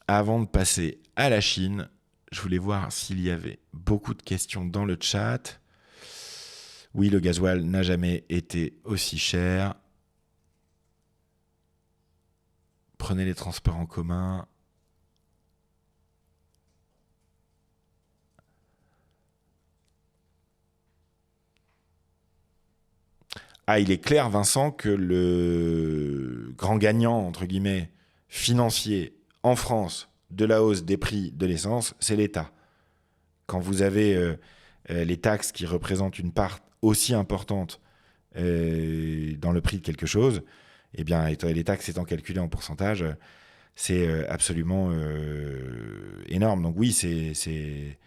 avant de passer à la Chine, je voulais voir s'il y avait beaucoup de questions dans le chat. Oui, le gasoil n'a jamais été aussi cher. Prenez les transports en commun. Ah, il est clair, Vincent, que le grand gagnant, entre guillemets, financier en France de la hausse des prix de l'essence, c'est l'État. Quand vous avez les taxes qui représentent une part aussi importante dans le prix de quelque chose, eh bien, les taxes étant calculées en pourcentage, c'est absolument énorme. Donc oui, c'est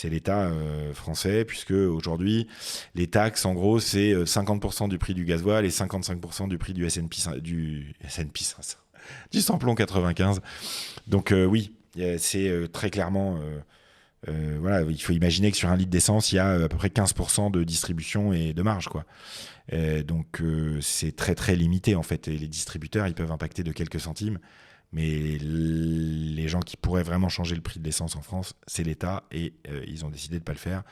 l'État français, puisque aujourd'hui, les taxes, en gros, c'est 50% du prix du gasoil et 55% du prix du S&P 500, du samplon 95. Donc oui, c'est très clairement... voilà, il faut imaginer que sur 1 litre d'essence, il y a à peu près 15% de distribution et de marge, quoi. Donc c'est très très limité en fait. Et les distributeurs, ils peuvent impacter de quelques centimes, mais les gens qui pourraient vraiment changer le prix de l'essence en France, c'est l'État, et ils ont décidé de ne pas le faire.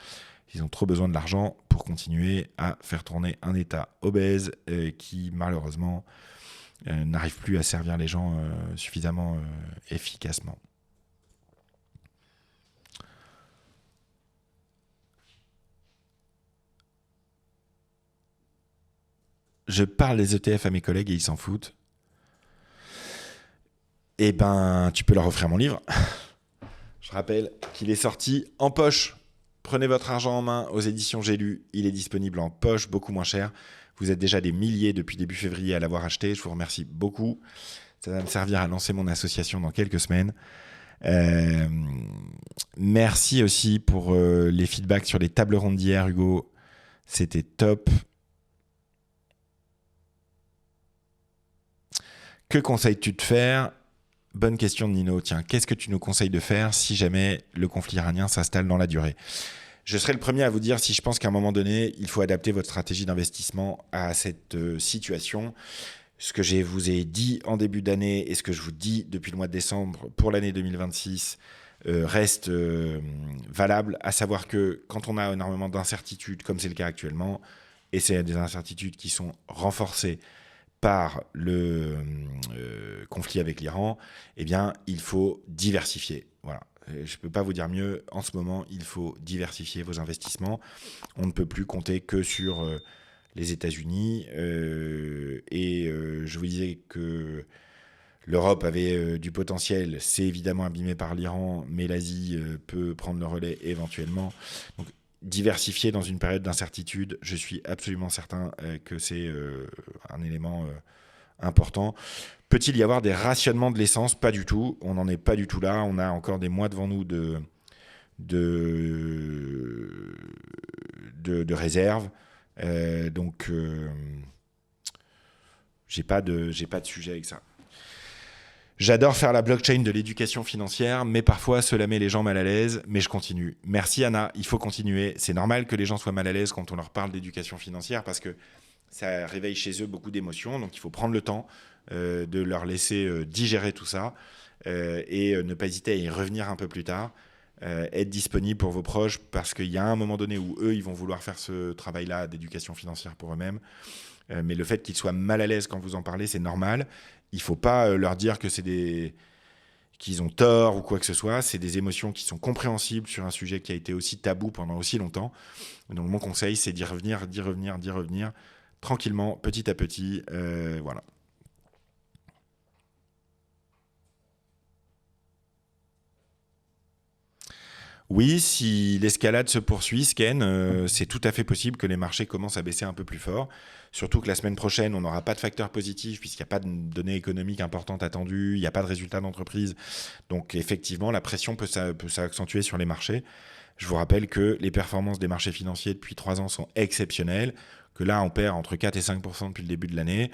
Ils ont trop besoin de l'argent pour continuer à faire tourner un État obèse qui malheureusement n'arrive plus à servir les gens suffisamment efficacement. Je parle des ETF à mes collègues et ils s'en foutent. Eh ben, tu peux leur offrir mon livre. Je rappelle qu'il est sorti en poche. Prenez votre argent en main aux éditions J'ai lu. Il est disponible en poche, beaucoup moins cher. Vous êtes déjà des milliers depuis début février à l'avoir acheté. Je vous remercie beaucoup. Ça va me servir à lancer mon association dans quelques semaines. Merci aussi pour les feedbacks sur les tables rondes d'hier, Hugo. C'était top. Que conseilles-tu de faire ? Bonne question de Nino. Tiens, qu'est-ce que tu nous conseilles de faire si jamais le conflit iranien s'installe dans la durée ? Je serai le premier à vous dire si je pense qu'à un moment donné, il faut adapter votre stratégie d'investissement à cette situation. Ce que je vous ai dit en début d'année et ce que je vous dis depuis le mois de décembre pour l'année 2026 reste valable, à savoir que quand on a énormément d'incertitudes, comme c'est le cas actuellement, et c'est des incertitudes qui sont renforcées par le conflit avec l'Iran, eh bien, il faut diversifier. Voilà. Je ne peux pas vous dire mieux. En ce moment, il faut diversifier vos investissements. On ne peut plus compter que sur les États-Unis. Je vous disais que l'Europe avait du potentiel. C'est évidemment abîmé par l'Iran, mais l'Asie peut prendre le relais éventuellement. Donc, diversifier dans une période d'incertitude, je suis absolument certain que c'est un élément important. Peut-il y avoir des rationnements de l'essence? Pas du tout. On n'en est pas du tout là. On a encore des mois devant nous de réserve. Donc, j'ai pas de sujet avec ça. J'adore faire la blockchain de l'éducation financière, mais parfois cela met les gens mal à l'aise, mais je continue. Merci Anna, il faut continuer. C'est normal que les gens soient mal à l'aise quand on leur parle d'éducation financière parce que ça réveille chez eux beaucoup d'émotions, donc il faut prendre le temps de leur laisser digérer tout ça et ne pas hésiter à y revenir un peu plus tard. Être disponible pour vos proches parce qu'il y a un moment donné où eux, ils vont vouloir faire ce travail-là d'éducation financière pour eux-mêmes. Mais le fait qu'ils soient mal à l'aise quand vous en parlez, c'est normal. Il ne faut pas leur dire que qu'ils ont tort ou quoi que ce soit. C'est des émotions qui sont compréhensibles sur un sujet qui a été aussi tabou pendant aussi longtemps. Donc mon conseil, c'est d'y revenir, tranquillement, petit à petit. Voilà. Oui, si l'escalade se poursuit, Sken, c'est tout à fait possible que les marchés commencent à baisser un peu plus fort. Surtout que la semaine prochaine, on n'aura pas de facteur positif puisqu'il n'y a pas de données économiques importantes attendues, il n'y a pas de résultats d'entreprise. Donc effectivement, la pression peut s'accentuer sur les marchés. Je vous rappelle que les performances des marchés financiers depuis 3 ans sont exceptionnelles, que là, on perd entre 4 et 5% depuis le début de l'année.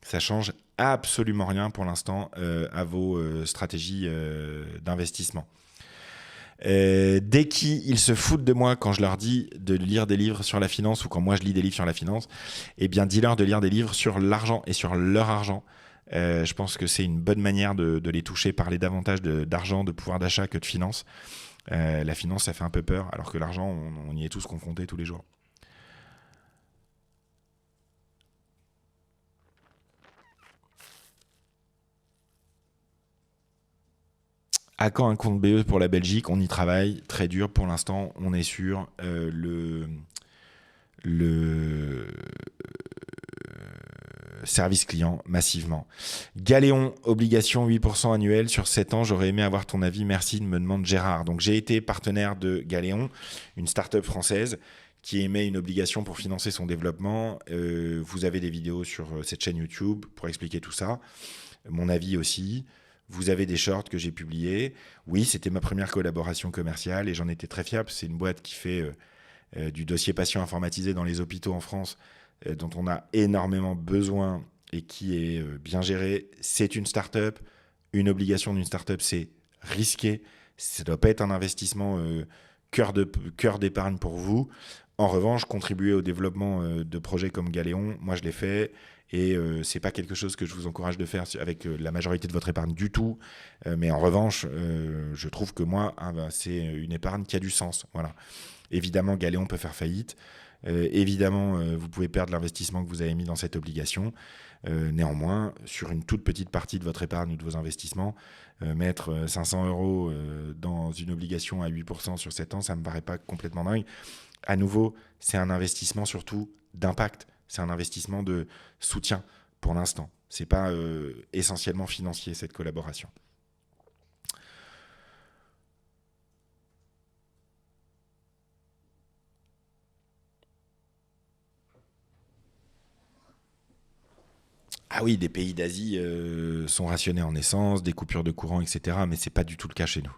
Ça change absolument rien pour l'instant à vos stratégies d'investissement. Dès qu'ils se foutent de moi quand je leur dis de lire des livres sur la finance ou quand moi je lis des livres sur la finance, eh bien dis-leur de lire des livres sur l'argent et sur leur argent. Je pense que c'est une bonne manière de les toucher, parler davantage d'argent, de pouvoir d'achat que de finance. La finance, ça fait un peu peur, alors que l'argent, on y est tous confrontés tous les jours. À quand un compte BE pour la Belgique? On y travaille, très dur pour l'instant, on est sur le service client massivement. Galéon, obligation 8% annuel sur 7 ans, j'aurais aimé avoir ton avis, merci, me demande Gérard. Donc j'ai été partenaire de Galéon, une start-up française qui émet une obligation pour financer son développement. Vous avez des vidéos sur cette chaîne YouTube pour expliquer tout ça. Mon avis aussi. Vous avez des shorts que j'ai publiés. Oui, c'était ma première collaboration commerciale et j'en étais très fier. C'est une boîte qui fait du dossier patient informatisé dans les hôpitaux en France dont on a énormément besoin et qui est bien géré. C'est une start-up. Une obligation d'une start-up, c'est risqué. Ça ne doit pas être un investissement cœur d'épargne pour vous. En revanche, contribuer au développement de projets comme Galéon, moi je l'ai fait. Et c'est pas quelque chose que je vous encourage de faire avec la majorité de votre épargne du tout. Mais en revanche, je trouve que moi, c'est une épargne qui a du sens. Voilà. Évidemment, Galéon peut faire faillite. Évidemment, vous pouvez perdre l'investissement que vous avez mis dans cette obligation. Néanmoins, sur une toute petite partie de votre épargne ou de vos investissements, mettre 500 € dans une obligation à 8% sur 7 ans, ça ne me paraît pas complètement dingue. À nouveau, c'est un investissement surtout d'impact. C'est un investissement de soutien pour l'instant. Ce n'est pas essentiellement financier, cette collaboration. Ah oui, des pays d'Asie sont rationnés en essence, des coupures de courant, etc. Mais ce n'est pas du tout le cas chez nous.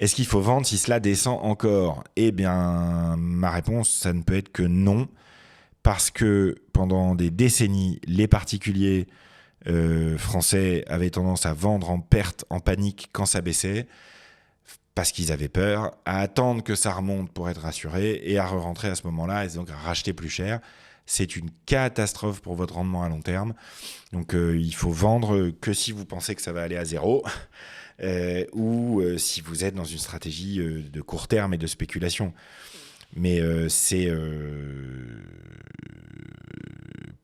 Est-ce qu'il faut vendre si cela descend encore? Eh bien, ma réponse, ça ne peut être que non. Parce que pendant des décennies, les particuliers français avaient tendance à vendre en perte, en panique, quand ça baissait. parce qu'ils avaient peur, à attendre que ça remonte pour être rassurés et à re-rentrer à ce moment-là et donc à racheter plus cher. C'est une catastrophe pour votre rendement à long terme. Donc il faut vendre que si vous pensez que ça va aller à zéro ou si vous êtes dans une stratégie de court terme et de spéculation. Mais c'est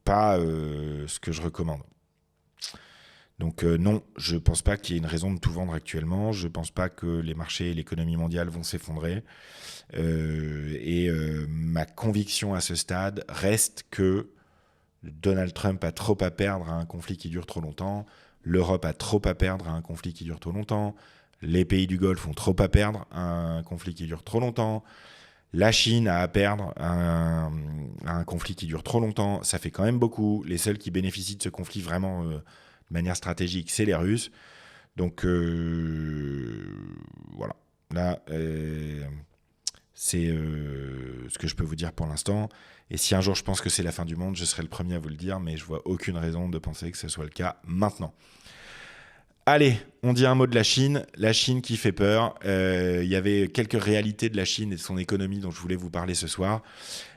pas ce que je recommande. Donc non, je ne pense pas qu'il y ait une raison de tout vendre actuellement. Je ne pense pas que les marchés et l'économie mondiale vont s'effondrer. Ma conviction à ce stade reste que Donald Trump a trop à perdre à un conflit qui dure trop longtemps. L'Europe a trop à perdre à un conflit qui dure trop longtemps. Les pays du Golfe ont trop à perdre à un conflit qui dure trop longtemps. La Chine a à perdre à un conflit qui dure trop longtemps. Ça fait quand même beaucoup. Les seuls qui bénéficient de ce conflit vraiment de manière stratégique, c'est les Russes. Donc voilà. Là, c'est ce que je peux vous dire pour l'instant. Et si un jour je pense que c'est la fin du monde, je serai le premier à vous le dire, mais je vois aucune raison de penser que ce soit le cas maintenant. Allez, on dit un mot de la Chine qui fait peur. Il y avait quelques réalités de la Chine et de son économie dont je voulais vous parler ce soir.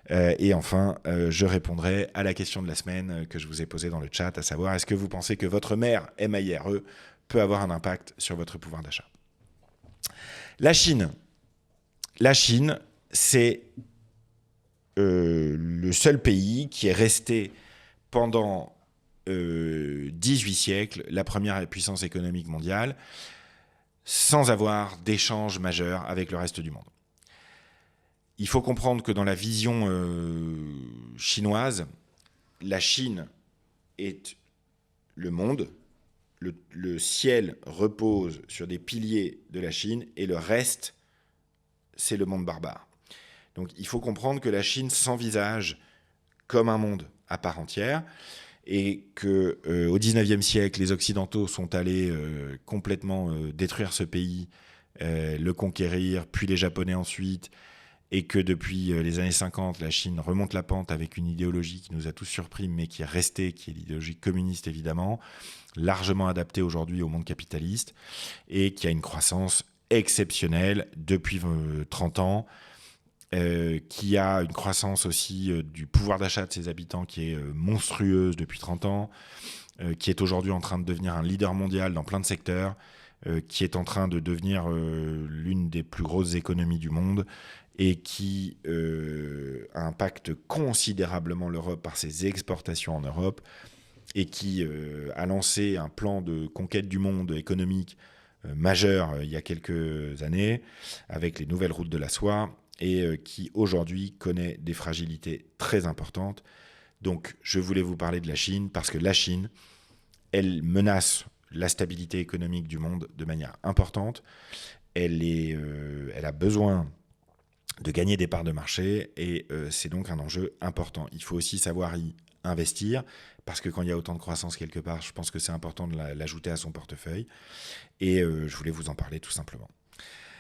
Et enfin, je répondrai à la question de la semaine que je vous ai posée dans le chat, à savoir, est-ce que vous pensez que votre mère, MAIRE, peut avoir un impact sur votre pouvoir d'achat ? La Chine, c'est le seul pays qui est resté pendant 18 siècles la première puissance économique mondiale sans avoir d'échange majeur avec le reste du monde. Il faut comprendre que dans la vision chinoise, la Chine est le monde, le ciel repose sur des piliers de la Chine et le reste, c'est le monde barbare. Donc il faut comprendre que la Chine s'envisage comme un monde à part entière et qu'au XIXe siècle, les Occidentaux sont allés complètement détruire ce pays, le conquérir, puis les Japonais ensuite, et que depuis les années 50, la Chine remonte la pente avec une idéologie qui nous a tous surpris, mais qui est restée, qui est l'idéologie communiste évidemment, largement adaptée aujourd'hui au monde capitaliste, et qui a une croissance exceptionnelle depuis 30 ans, qui a une croissance aussi du pouvoir d'achat de ses habitants qui est monstrueuse depuis 30 ans, qui est aujourd'hui en train de devenir un leader mondial dans plein de secteurs, qui est en train de devenir l'une des plus grosses économies du monde et qui impacte considérablement l'Europe par ses exportations en Europe et qui a lancé un plan de conquête du monde économique majeur il y a quelques années avec les nouvelles routes de la soie et qui aujourd'hui connaît des fragilités très importantes. Donc je voulais vous parler de la Chine parce que la Chine, elle menace la stabilité économique du monde de manière importante. Elle a besoin de gagner des parts de marché et c'est donc un enjeu important. Il faut aussi savoir y investir parce que quand il y a autant de croissance quelque part, je pense que c'est important de l'ajouter à son portefeuille et je voulais vous en parler tout simplement.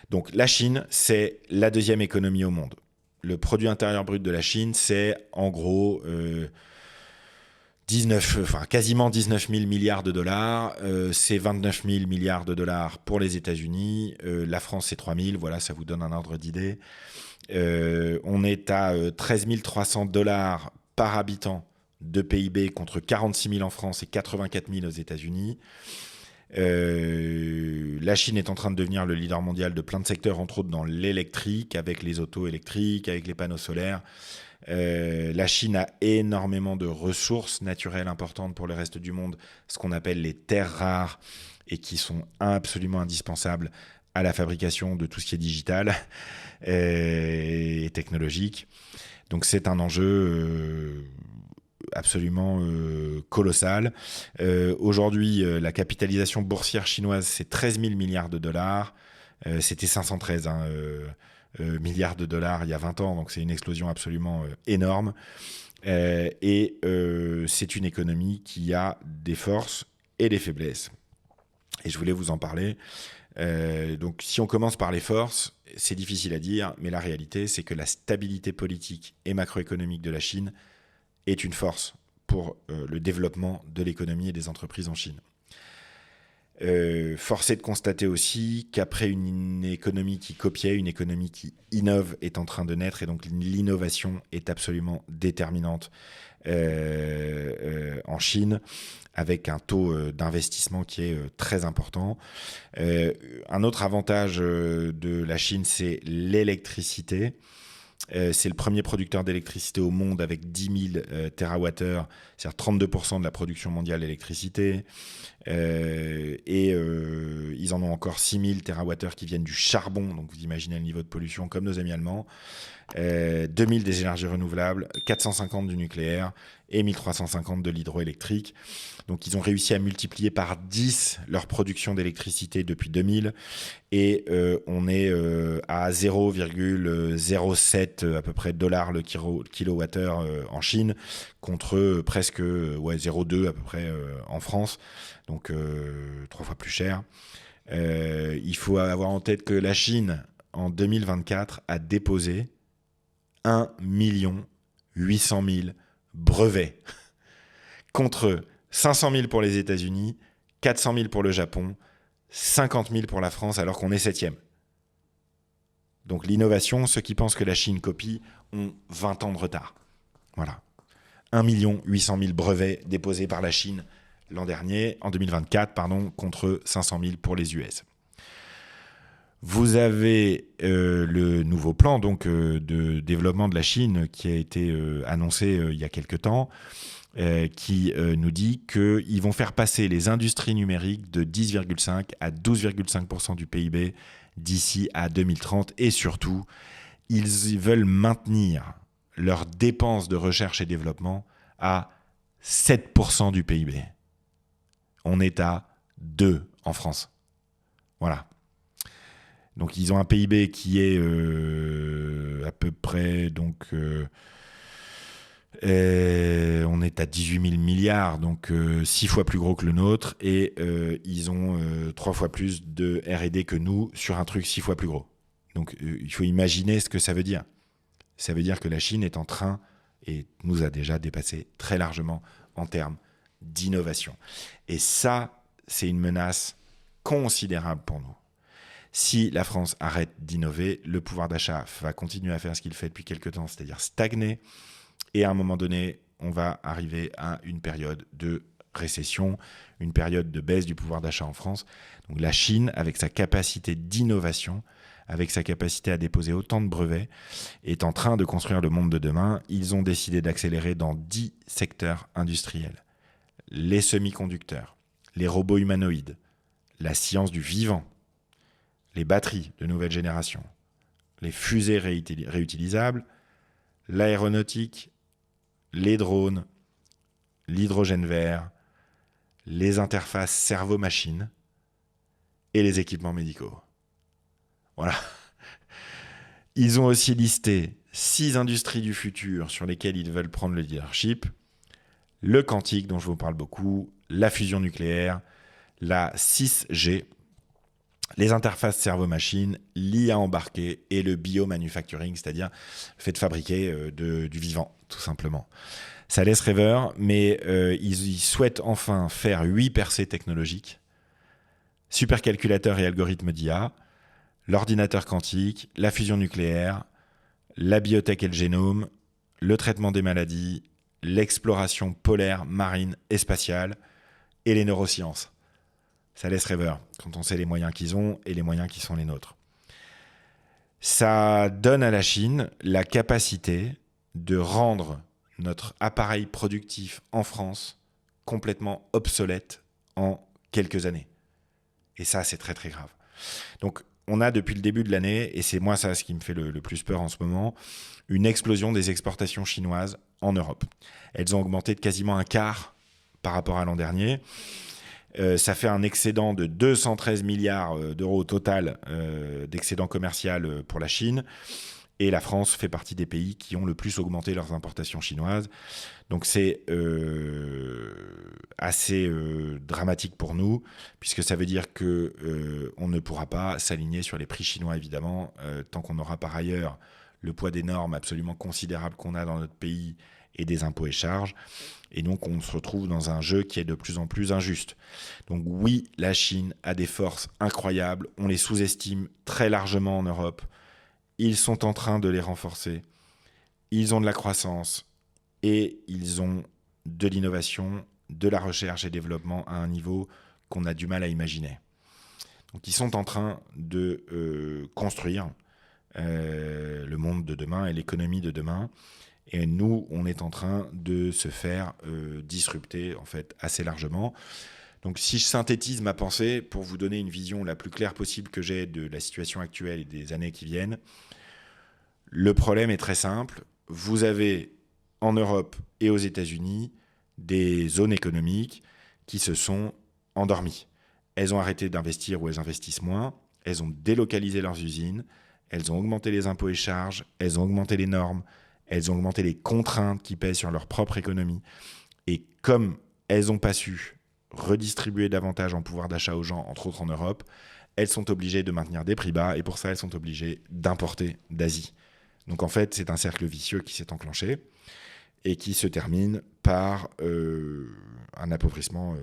Donc la Chine, c'est la deuxième économie au monde. Le produit intérieur brut de la Chine, c'est en gros quasiment 19 000 milliards de dollars. C'est 29 000 milliards de dollars pour les États-Unis. La France, c'est 3 000. Voilà, ça vous donne un ordre d'idée. On est à 13 300 dollars par habitant de PIB contre 46 000 en France et 84 000 aux États-Unis. La Chine est en train de devenir le leader mondial de plein de secteurs, entre autres dans l'électrique, avec les autos électriques, avec les panneaux solaires. La Chine a énormément de ressources naturelles importantes pour le reste du monde, ce qu'on appelle les terres rares, et qui sont absolument indispensables à la fabrication de tout ce qui est digital et technologique. Donc c'est un enjeu absolument colossal. Aujourd'hui, la capitalisation boursière chinoise, c'est 13 000 milliards de dollars. C'était 513 milliards de dollars il y a 20 ans, donc c'est une explosion absolument énorme. Et c'est une économie qui a des forces et des faiblesses. Et je voulais vous en parler. Donc si on commence par les forces, c'est difficile à dire, mais la réalité, c'est que la stabilité politique et macroéconomique de la Chine est une force pour le développement de l'économie et des entreprises en Chine. Force est de constater aussi qu'après une économie qui copiait, une économie qui innove est en train de naître, et donc l'innovation est absolument déterminante en Chine, avec un taux d'investissement qui est très important. Un autre avantage de la Chine, c'est l'électricité. C'est le premier producteur d'électricité au monde avec 10 000 TWh, c'est-à-dire 32% de la production mondiale d'électricité. Ils en ont encore 6 000 TWh qui viennent du charbon, donc vous imaginez le niveau de pollution comme nos amis allemands. 2 000 des énergies renouvelables, 450 du nucléaire et 1 350 de l'hydroélectrique. Donc ils ont réussi à multiplier par 10 leur production d'électricité depuis 2000, et on est à 0,07 à peu près dollars le kilowattheure en Chine, contre presque 0,2 à peu près en France, donc 3 fois plus cher. Il faut avoir en tête que la Chine, en 2024, a déposé 1 800 000 brevets, contre 500 000 pour les États-Unis, 400 000 pour le Japon, 50 000 pour la France, alors qu'on est 7e. Donc l'innovation, ceux qui pensent que la Chine copie ont 20 ans de retard. Voilà. 1 800 000 brevets déposés par la Chine l'an dernier, en 2024, contre 500 000 pour les US. Vous avez le nouveau plan de développement de la Chine qui a été annoncé il y a quelque temps, qui nous dit qu'ils vont faire passer les industries numériques de 10,5 à 12,5% du PIB d'ici à 2030. Et surtout, ils veulent maintenir leurs dépenses de recherche et développement à 7% du PIB. On est à 2 en France. Voilà. Donc ils ont un PIB qui est à peu près... on est à 18 000 milliards, donc 6 fois plus gros que le nôtre, et ils ont 3 fois plus de R&D que nous sur un truc 6 fois plus gros. Donc il faut imaginer ce que ça veut dire. Ça veut dire que la Chine est en train, et nous a déjà dépassé très largement en termes d'innovation. Et ça, c'est une menace considérable pour nous. Si la France arrête d'innover, le pouvoir d'achat va continuer à faire ce qu'il fait depuis quelques temps, c'est-à-dire stagner. Et à un moment donné, on va arriver à une période de récession, une période de baisse du pouvoir d'achat en France. Donc la Chine, avec sa capacité d'innovation, avec sa capacité à déposer autant de brevets, est en train de construire le monde de demain. Ils ont décidé d'accélérer dans 10 secteurs industriels. Les semi-conducteurs, les robots humanoïdes, la science du vivant, les batteries de nouvelle génération, les fusées réutilisables, l'aéronautique, les drones, l'hydrogène vert, les interfaces cerveau-machine et les équipements médicaux. Voilà. Ils ont aussi listé 6 industries du futur sur lesquelles ils veulent prendre le leadership. Le quantique, dont je vous parle beaucoup, la fusion nucléaire, la 6G, les interfaces cerveau-machine, l'IA embarquée et le biomanufacturing, c'est-à-dire le fait de fabriquer du vivant, tout simplement. Ça laisse rêveur, mais ils souhaitent enfin faire 8 percées technologiques, supercalculateurs et algorithmes d'IA, l'ordinateur quantique, la fusion nucléaire, la biotech et le génome, le traitement des maladies, l'exploration polaire, marine et spatiale, et les neurosciences. Ça laisse rêveur quand on sait les moyens qu'ils ont et les moyens qui sont les nôtres. Ça donne à la Chine la capacité de rendre notre appareil productif en France complètement obsolète en quelques années. Et ça, c'est très très grave. Donc, on a depuis le début de l'année, et c'est moi ça ce qui me fait le plus peur en ce moment, une explosion des exportations chinoises en Europe. Elles ont augmenté de quasiment un quart par rapport à l'an dernier. Ça fait un excédent de 213 milliards d'euros au total d'excédent commercial pour la Chine. Et la France fait partie des pays qui ont le plus augmenté leurs importations chinoises. Donc c'est assez dramatique pour nous, puisque ça veut dire qu'on ne pourra pas s'aligner sur les prix chinois, évidemment, tant qu'on aura par ailleurs le poids des normes absolument considérables qu'on a dans notre pays et des impôts et charges. Et donc, on se retrouve dans un jeu qui est de plus en plus injuste. Donc oui, la Chine a des forces incroyables. On les sous-estime très largement en Europe. Ils sont en train de les renforcer. Ils ont de la croissance et ils ont de l'innovation, de la recherche et développement à un niveau qu'on a du mal à imaginer. Donc ils sont en train de construire le monde de demain et l'économie de demain. Et nous, on est en train de se faire disrupter en fait assez largement. Donc si je synthétise ma pensée pour vous donner une vision la plus claire possible que j'ai de la situation actuelle et des années qui viennent, le problème est très simple. Vous avez en Europe et aux États-Unis des zones économiques qui se sont endormies. Elles ont arrêté d'investir ou elles investissent moins. Elles ont délocalisé leurs usines. Elles ont augmenté les impôts et charges. Elles ont augmenté les normes. Elles ont augmenté les contraintes qui pèsent sur leur propre économie. Et comme elles n'ont pas su redistribuer davantage en pouvoir d'achat aux gens, entre autres en Europe, elles sont obligées de maintenir des prix bas et pour ça, elles sont obligées d'importer d'Asie. Donc en fait, c'est un cercle vicieux qui s'est enclenché et qui se termine par un appauvrissement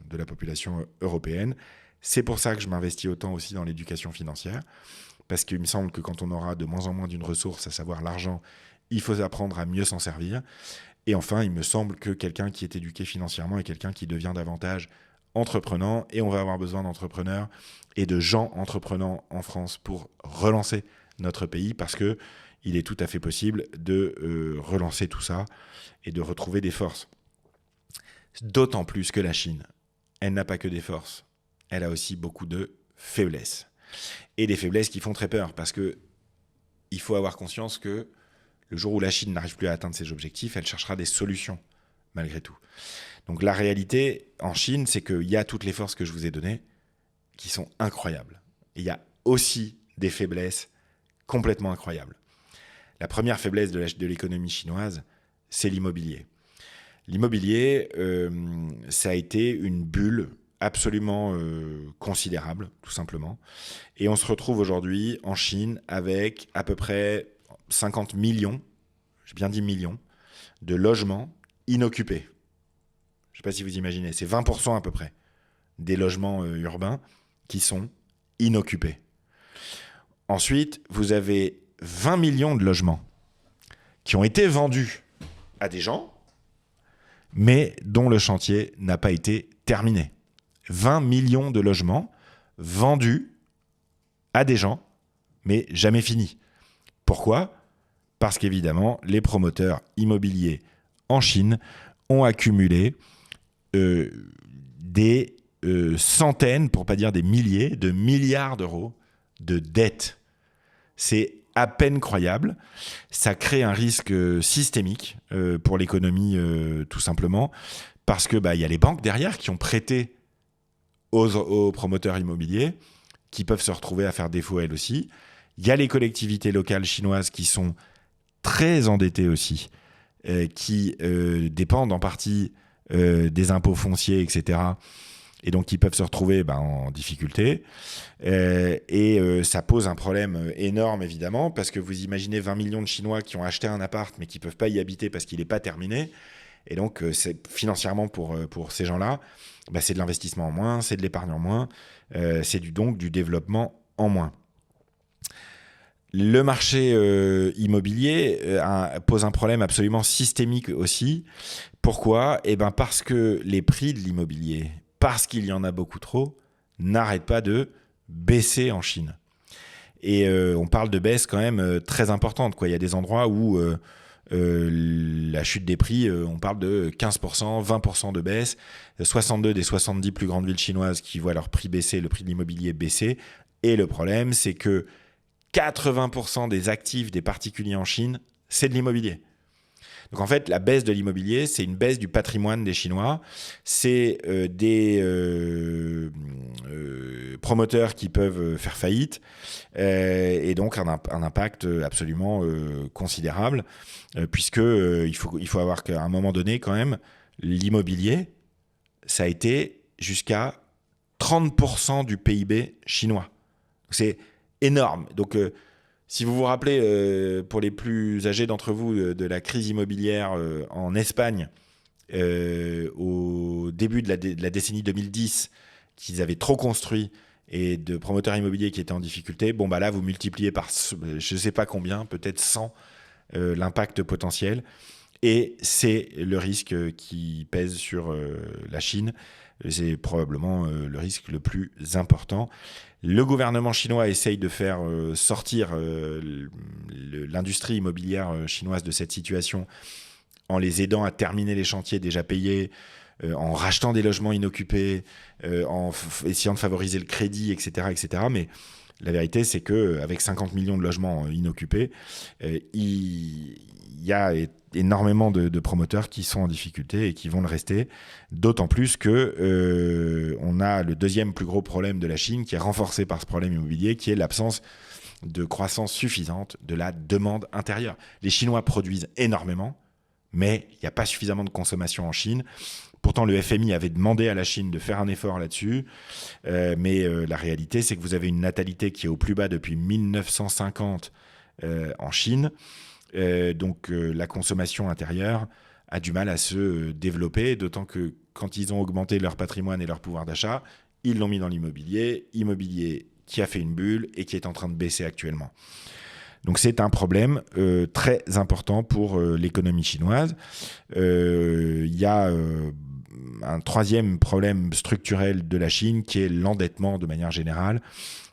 de la population européenne. C'est pour ça que je m'investis autant aussi dans l'éducation financière, parce qu'il me semble que quand on aura de moins en moins d'une ressource, à savoir l'argent, il faut apprendre à mieux s'en servir. Et enfin, il me semble que quelqu'un qui est éduqué financièrement est quelqu'un qui devient davantage entreprenant, et on va avoir besoin d'entrepreneurs et de gens entreprenants en France pour relancer notre pays, parce que il est tout à fait possible de relancer tout ça et de retrouver des forces. D'autant plus que la Chine, elle n'a pas que des forces, elle a aussi beaucoup de faiblesses. Et des faiblesses qui font très peur, parce que il faut avoir conscience que le jour où la Chine n'arrive plus à atteindre ses objectifs, elle cherchera des solutions, malgré tout. Donc la réalité en Chine, c'est qu'il y a toutes les forces que je vous ai données, qui sont incroyables. Et il y a aussi des faiblesses complètement incroyables. La première faiblesse de l'économie chinoise, c'est l'immobilier. L'immobilier, ça a été une bulle absolument considérable, tout simplement. Et on se retrouve aujourd'hui en Chine avec à peu près 50 millions, j'ai bien dit millions, de logements inoccupés. Je ne sais pas si vous imaginez, c'est 20% à peu près des logements urbains qui sont inoccupés. Ensuite, vous avez 20 millions de logements qui ont été vendus à des gens, mais dont le chantier n'a pas été terminé. 20 millions de logements vendus à des gens, mais jamais finis. Pourquoi ? Parce qu'évidemment, les promoteurs immobiliers en Chine ont accumulé des centaines, pour ne pas dire des milliers, de milliards d'euros de dettes. C'est à peine croyable. Ça crée un risque systémique pour l'économie, tout simplement, parce que y a les banques derrière qui ont prêté aux promoteurs immobiliers, qui peuvent se retrouver à faire défaut elles aussi. Il y a les collectivités locales chinoises qui sont très endettées aussi, qui dépendent en partie des impôts fonciers, etc., et donc qui peuvent se retrouver en difficulté. Ça pose un problème énorme, évidemment, parce que vous imaginez 20 millions de Chinois qui ont acheté un appart, mais qui ne peuvent pas y habiter parce qu'il n'est pas terminé. Et donc, financièrement, pour ces gens-là, c'est de l'investissement en moins, c'est de l'épargne en moins, c'est donc du développement en moins. Le marché immobilier pose un problème absolument systémique aussi. Pourquoi ? Parce que les prix de l'immobilier, parce qu'il y en a beaucoup trop, n'arrêtent pas de baisser en Chine. Et on parle de baisse quand même très importante, quoi. Il y a des endroits où la chute des prix, on parle de 15%, 20% de baisse. 62 des 70 plus grandes villes chinoises qui voient leur prix baisser, le prix de l'immobilier baisser. Et le problème, c'est que 80% des actifs des particuliers en Chine, c'est de l'immobilier. Donc en fait, la baisse de l'immobilier, c'est une baisse du patrimoine des Chinois. C'est des promoteurs qui peuvent faire faillite et donc un impact absolument considérable, puisque il faut avoir qu'à un moment donné, quand même, l'immobilier, ça a été jusqu'à 30% du PIB chinois. C'est énorme. Donc Si vous vous rappelez, pour les plus âgés d'entre vous, de la crise immobilière en Espagne au début de la décennie 2010, qu'ils avaient trop construit et de promoteurs immobiliers qui étaient en difficulté, bon bah là vous multipliez par je ne sais pas combien, peut-être 100 l'impact potentiel. Et c'est le risque qui pèse sur la Chine. C'est probablement le risque le plus important. Le gouvernement chinois essaye de faire sortir l'industrie immobilière chinoise de cette situation en les aidant à terminer les chantiers déjà payés, en rachetant des logements inoccupés, essayant de favoriser le crédit, etc., etc. Mais la vérité, c'est qu'avec 50 millions de logements inoccupés, il y a énormément de promoteurs qui sont en difficulté et qui vont le rester. D'autant plus que on a le deuxième plus gros problème de la Chine qui est renforcé par ce problème immobilier, qui est l'absence de croissance suffisante de la demande intérieure. Les Chinois produisent énormément, mais il n'y a pas suffisamment de consommation en Chine. Pourtant, le FMI avait demandé à la Chine de faire un effort là-dessus. Mais la réalité, c'est que vous avez une natalité qui est au plus bas depuis 1950 en Chine. Donc, la consommation intérieure a du mal à se développer, d'autant que quand ils ont augmenté leur patrimoine et leur pouvoir d'achat, ils l'ont mis dans l'immobilier. Immobilier qui a fait une bulle et qui est en train de baisser actuellement. Donc c'est un problème très important pour l'économie chinoise. Il y a un troisième problème structurel de la Chine qui est l'endettement de manière générale,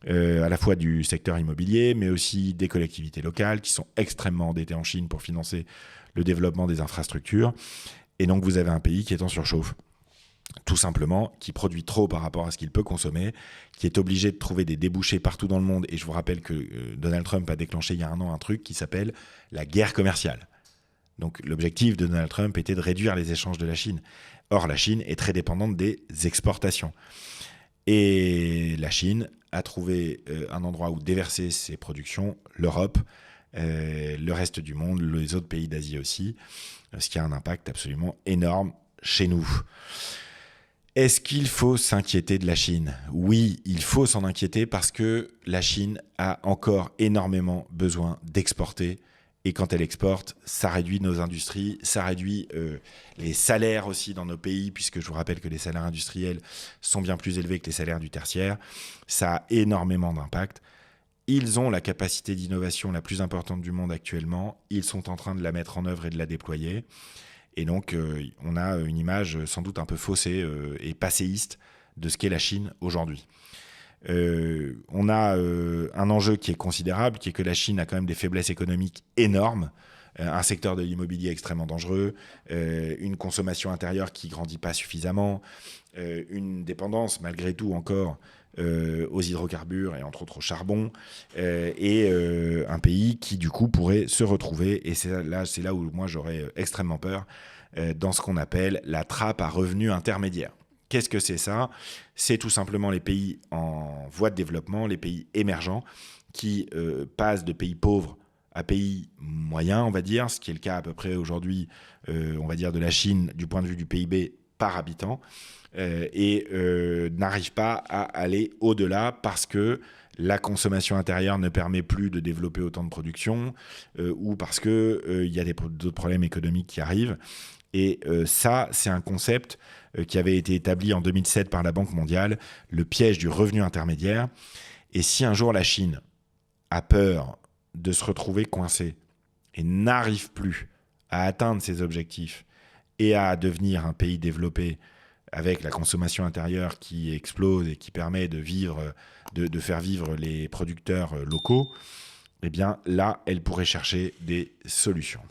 à la fois du secteur immobilier, mais aussi des collectivités locales qui sont extrêmement endettées en Chine pour financer le développement des infrastructures. Et donc vous avez un pays qui est en surchauffe. Tout simplement, qui produit trop par rapport à ce qu'il peut consommer, qui est obligé de trouver des débouchés partout dans le monde. Et je vous rappelle que Donald Trump a déclenché il y a un an un truc qui s'appelle la guerre commerciale. Donc l'objectif de Donald Trump était de réduire les échanges de la Chine. Or, la Chine est très dépendante des exportations. Et la Chine a trouvé un endroit où déverser ses productions, l'Europe, le reste du monde, les autres pays d'Asie aussi, ce qui a un impact absolument énorme chez nous. Est-ce qu'il faut s'inquiéter de la Chine ? Oui, il faut s'en inquiéter parce que la Chine a encore énormément besoin d'exporter. Et quand elle exporte, ça réduit nos industries, ça réduit les salaires aussi dans nos pays, puisque je vous rappelle que les salaires industriels sont bien plus élevés que les salaires du tertiaire. Ça a énormément d'impact. Ils ont la capacité d'innovation la plus importante du monde actuellement. Ils sont en train de la mettre en œuvre et de la déployer. Et donc, on a une image sans doute un peu faussée et passéiste de ce qu'est la Chine aujourd'hui. On a un enjeu qui est considérable, qui est que la Chine a quand même des faiblesses économiques énormes, un secteur de l'immobilier extrêmement dangereux, une consommation intérieure qui ne grandit pas suffisamment, une dépendance malgré tout encore aux hydrocarbures et entre autres au charbon, et un pays qui du coup pourrait se retrouver, et c'est là où moi j'aurais extrêmement peur, dans ce qu'on appelle la trappe à revenus intermédiaires. Qu'est-ce que c'est ça ? C'est tout simplement les pays en voie de développement, les pays émergents, qui passent de pays pauvres à pays moyens, on va dire, ce qui est le cas à peu près aujourd'hui, on va dire, de la Chine du point de vue du PIB par habitant, et n'arrivent pas à aller au-delà parce que la consommation intérieure ne permet plus de développer autant de production, ou parce qu'il y a d'autres problèmes économiques qui arrivent. Et ça, c'est un concept qui avait été établi en 2007 par la Banque mondiale, le piège du revenu intermédiaire. Et si un jour la Chine a peur de se retrouver coincée et n'arrive plus à atteindre ses objectifs et à devenir un pays développé avec la consommation intérieure qui explose et qui permet de faire vivre les producteurs locaux, eh bien là, elle pourrait chercher des solutions.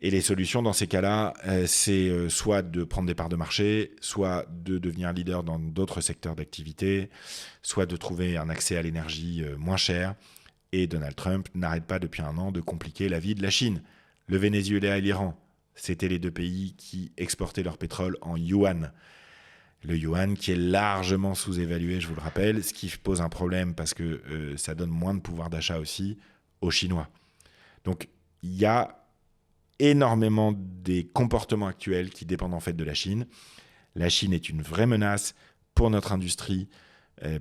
Et les solutions dans ces cas-là, c'est soit de prendre des parts de marché, soit de devenir leader dans d'autres secteurs d'activité, soit de trouver un accès à l'énergie moins cher. Et Donald Trump n'arrête pas depuis un an de compliquer la vie de la Chine. Le Venezuela et l'Iran, c'était les deux pays qui exportaient leur pétrole en yuan. Le yuan qui est largement sous-évalué, je vous le rappelle, ce qui pose un problème parce que ça donne moins de pouvoir d'achat aussi aux Chinois. Donc il y a énormément des comportements actuels qui dépendent en fait de la Chine. La Chine est une vraie menace pour notre industrie,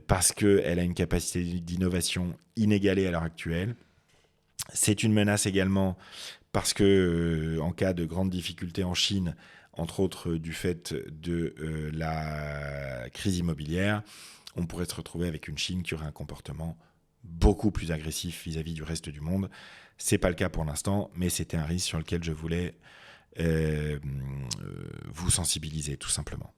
parce qu'elle a une capacité d'innovation inégalée à l'heure actuelle. C'est une menace également parce que, en cas de grandes difficultés en Chine, entre autres du fait de la crise immobilière, on pourrait se retrouver avec une Chine qui aurait un comportement beaucoup plus agressif vis-à-vis du reste du monde. Ce n'est pas le cas pour l'instant, mais c'était un risque sur lequel je voulais vous sensibiliser, tout simplement.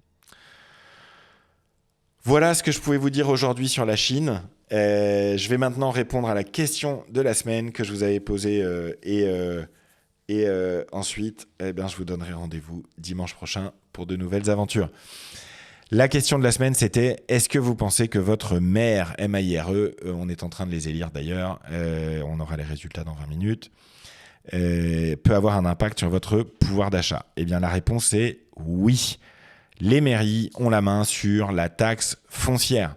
Voilà ce que je pouvais vous dire aujourd'hui sur la Chine. Je vais maintenant répondre à la question de la semaine que je vous avais posée et ensuite, je vous donnerai rendez-vous dimanche prochain pour de nouvelles aventures. La question de la semaine, c'était: est-ce que vous pensez que votre maire, M-A-I-R-E, on est en train de les élire d'ailleurs, on aura les résultats dans 20 minutes, peut avoir un impact sur votre pouvoir d'achat? Eh bien, la réponse est oui. Les mairies ont la main sur la taxe foncière.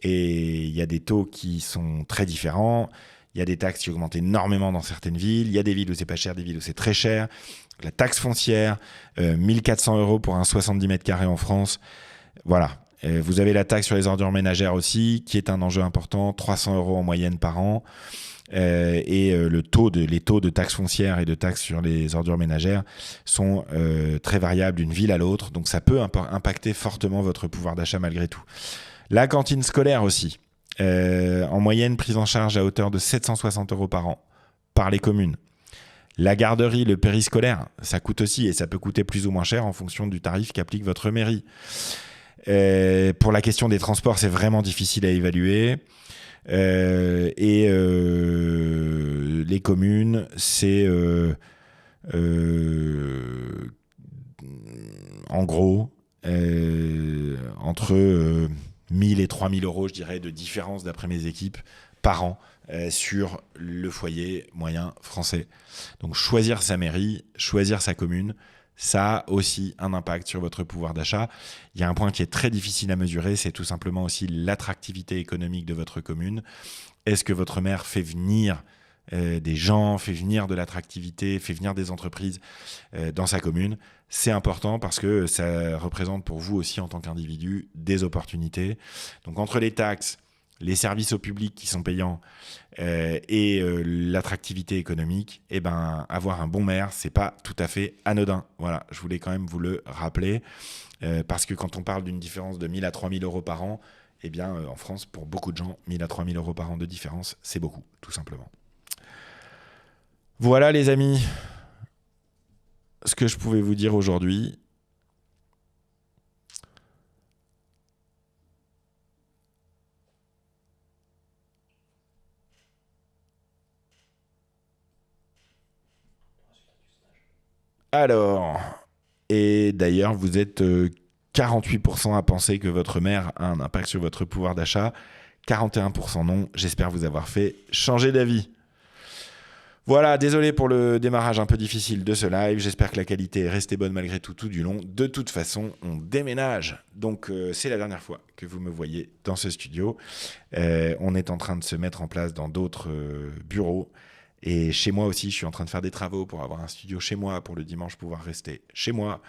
Et il y a des taux qui sont très différents. Il y a des taxes qui augmentent énormément dans certaines villes. Il y a des villes où c'est pas cher, des villes où c'est très cher. La taxe foncière, 1 400 € pour un 70 mètres carrés en France. Voilà. Vous avez la taxe sur les ordures ménagères aussi, qui est un enjeu important, 300 € en moyenne par an. Les taux de taxes foncières et de taxes sur les ordures ménagères sont très variables d'une ville à l'autre. Donc ça peut impacter fortement votre pouvoir d'achat malgré tout. La cantine scolaire aussi, en moyenne prise en charge à hauteur de 760 € par an par les communes. La garderie, le périscolaire, ça coûte aussi et ça peut coûter plus ou moins cher en fonction du tarif qu'applique votre mairie. Pour la question des transports, c'est vraiment difficile à évaluer. Les communes, c'est en gros entre 1 000 et 3 000 €, je dirais, de différence d'après mes équipes par an sur le foyer moyen français. Donc choisir sa mairie, choisir sa commune, ça a aussi un impact sur votre pouvoir d'achat. Il y a un point qui est très difficile à mesurer, c'est tout simplement aussi l'attractivité économique de votre commune. Est-ce que votre maire fait venir des gens, fait venir de l'attractivité, fait venir des entreprises dans sa commune? C'est important parce que ça représente pour vous aussi en tant qu'individu des opportunités. Donc entre les taxes, les services au public qui sont payants et l'attractivité économique, avoir un bon maire, c'est pas tout à fait anodin. Voilà, je voulais quand même vous le rappeler parce que quand on parle d'une différence de 1 000 à 3 000 € par an, en France, pour beaucoup de gens, 1 000 à 3 000 € par an de différence, c'est beaucoup, tout simplement. Voilà les amis, ce que je pouvais vous dire aujourd'hui. Alors, et d'ailleurs, vous êtes 48% à penser que votre maire a un impact sur votre pouvoir d'achat, 41% non. J'espère vous avoir fait changer d'avis. Voilà, désolé pour le démarrage un peu difficile de ce live. J'espère que la qualité est restée bonne malgré tout du long. De toute façon, on déménage. Donc, c'est la dernière fois que vous me voyez dans ce studio. On est en train de se mettre en place dans d'autres bureaux. Et chez moi aussi, je suis en train de faire des travaux pour avoir un studio chez moi, pour le dimanche pouvoir rester chez moi.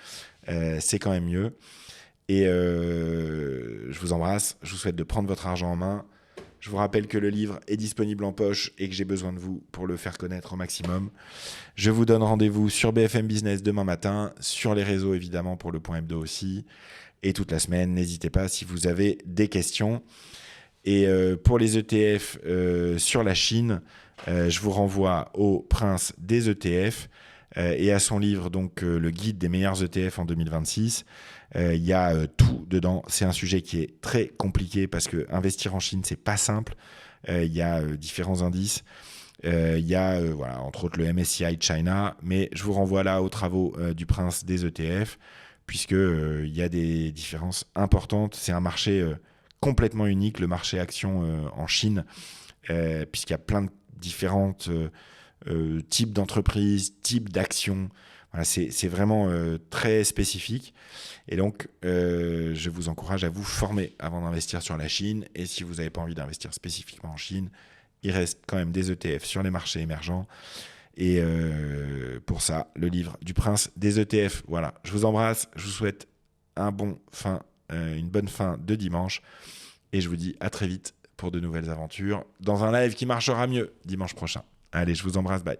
C'est quand même mieux. Et je vous embrasse. Je vous souhaite de prendre votre argent en main. Je vous rappelle que le livre est disponible en poche et que j'ai besoin de vous pour le faire connaître au maximum. Je vous donne rendez-vous sur BFM Business demain matin, sur les réseaux évidemment pour le point hebdo aussi, et toute la semaine. N'hésitez pas si vous avez des questions. Et pour les ETF sur la Chine, je vous renvoie au Prince des ETF et à son livre, donc le guide des meilleurs ETF en 2026. Il y a tout dedans. C'est un sujet qui est très compliqué parce que investir en Chine, c'est pas simple. Il y a différents indices. Il y a entre autres le MSCI China, mais je vous renvoie là aux travaux du Prince des ETF, puisque il y a des différences importantes. C'est un marché complètement unique, le marché action en Chine, puisqu'il y a plein de différentes types d'entreprises, types d'actions. Voilà, c'est vraiment très spécifique. Et donc, je vous encourage à vous former avant d'investir sur la Chine. Et si vous n'avez pas envie d'investir spécifiquement en Chine, il reste quand même des ETF sur les marchés émergents. Et pour ça, le livre du Prince des ETF. Voilà, je vous embrasse. Je vous souhaite une bonne fin de dimanche. Et je vous dis à très vite pour de nouvelles aventures dans un live qui marchera mieux dimanche prochain. Allez, je vous embrasse, bye.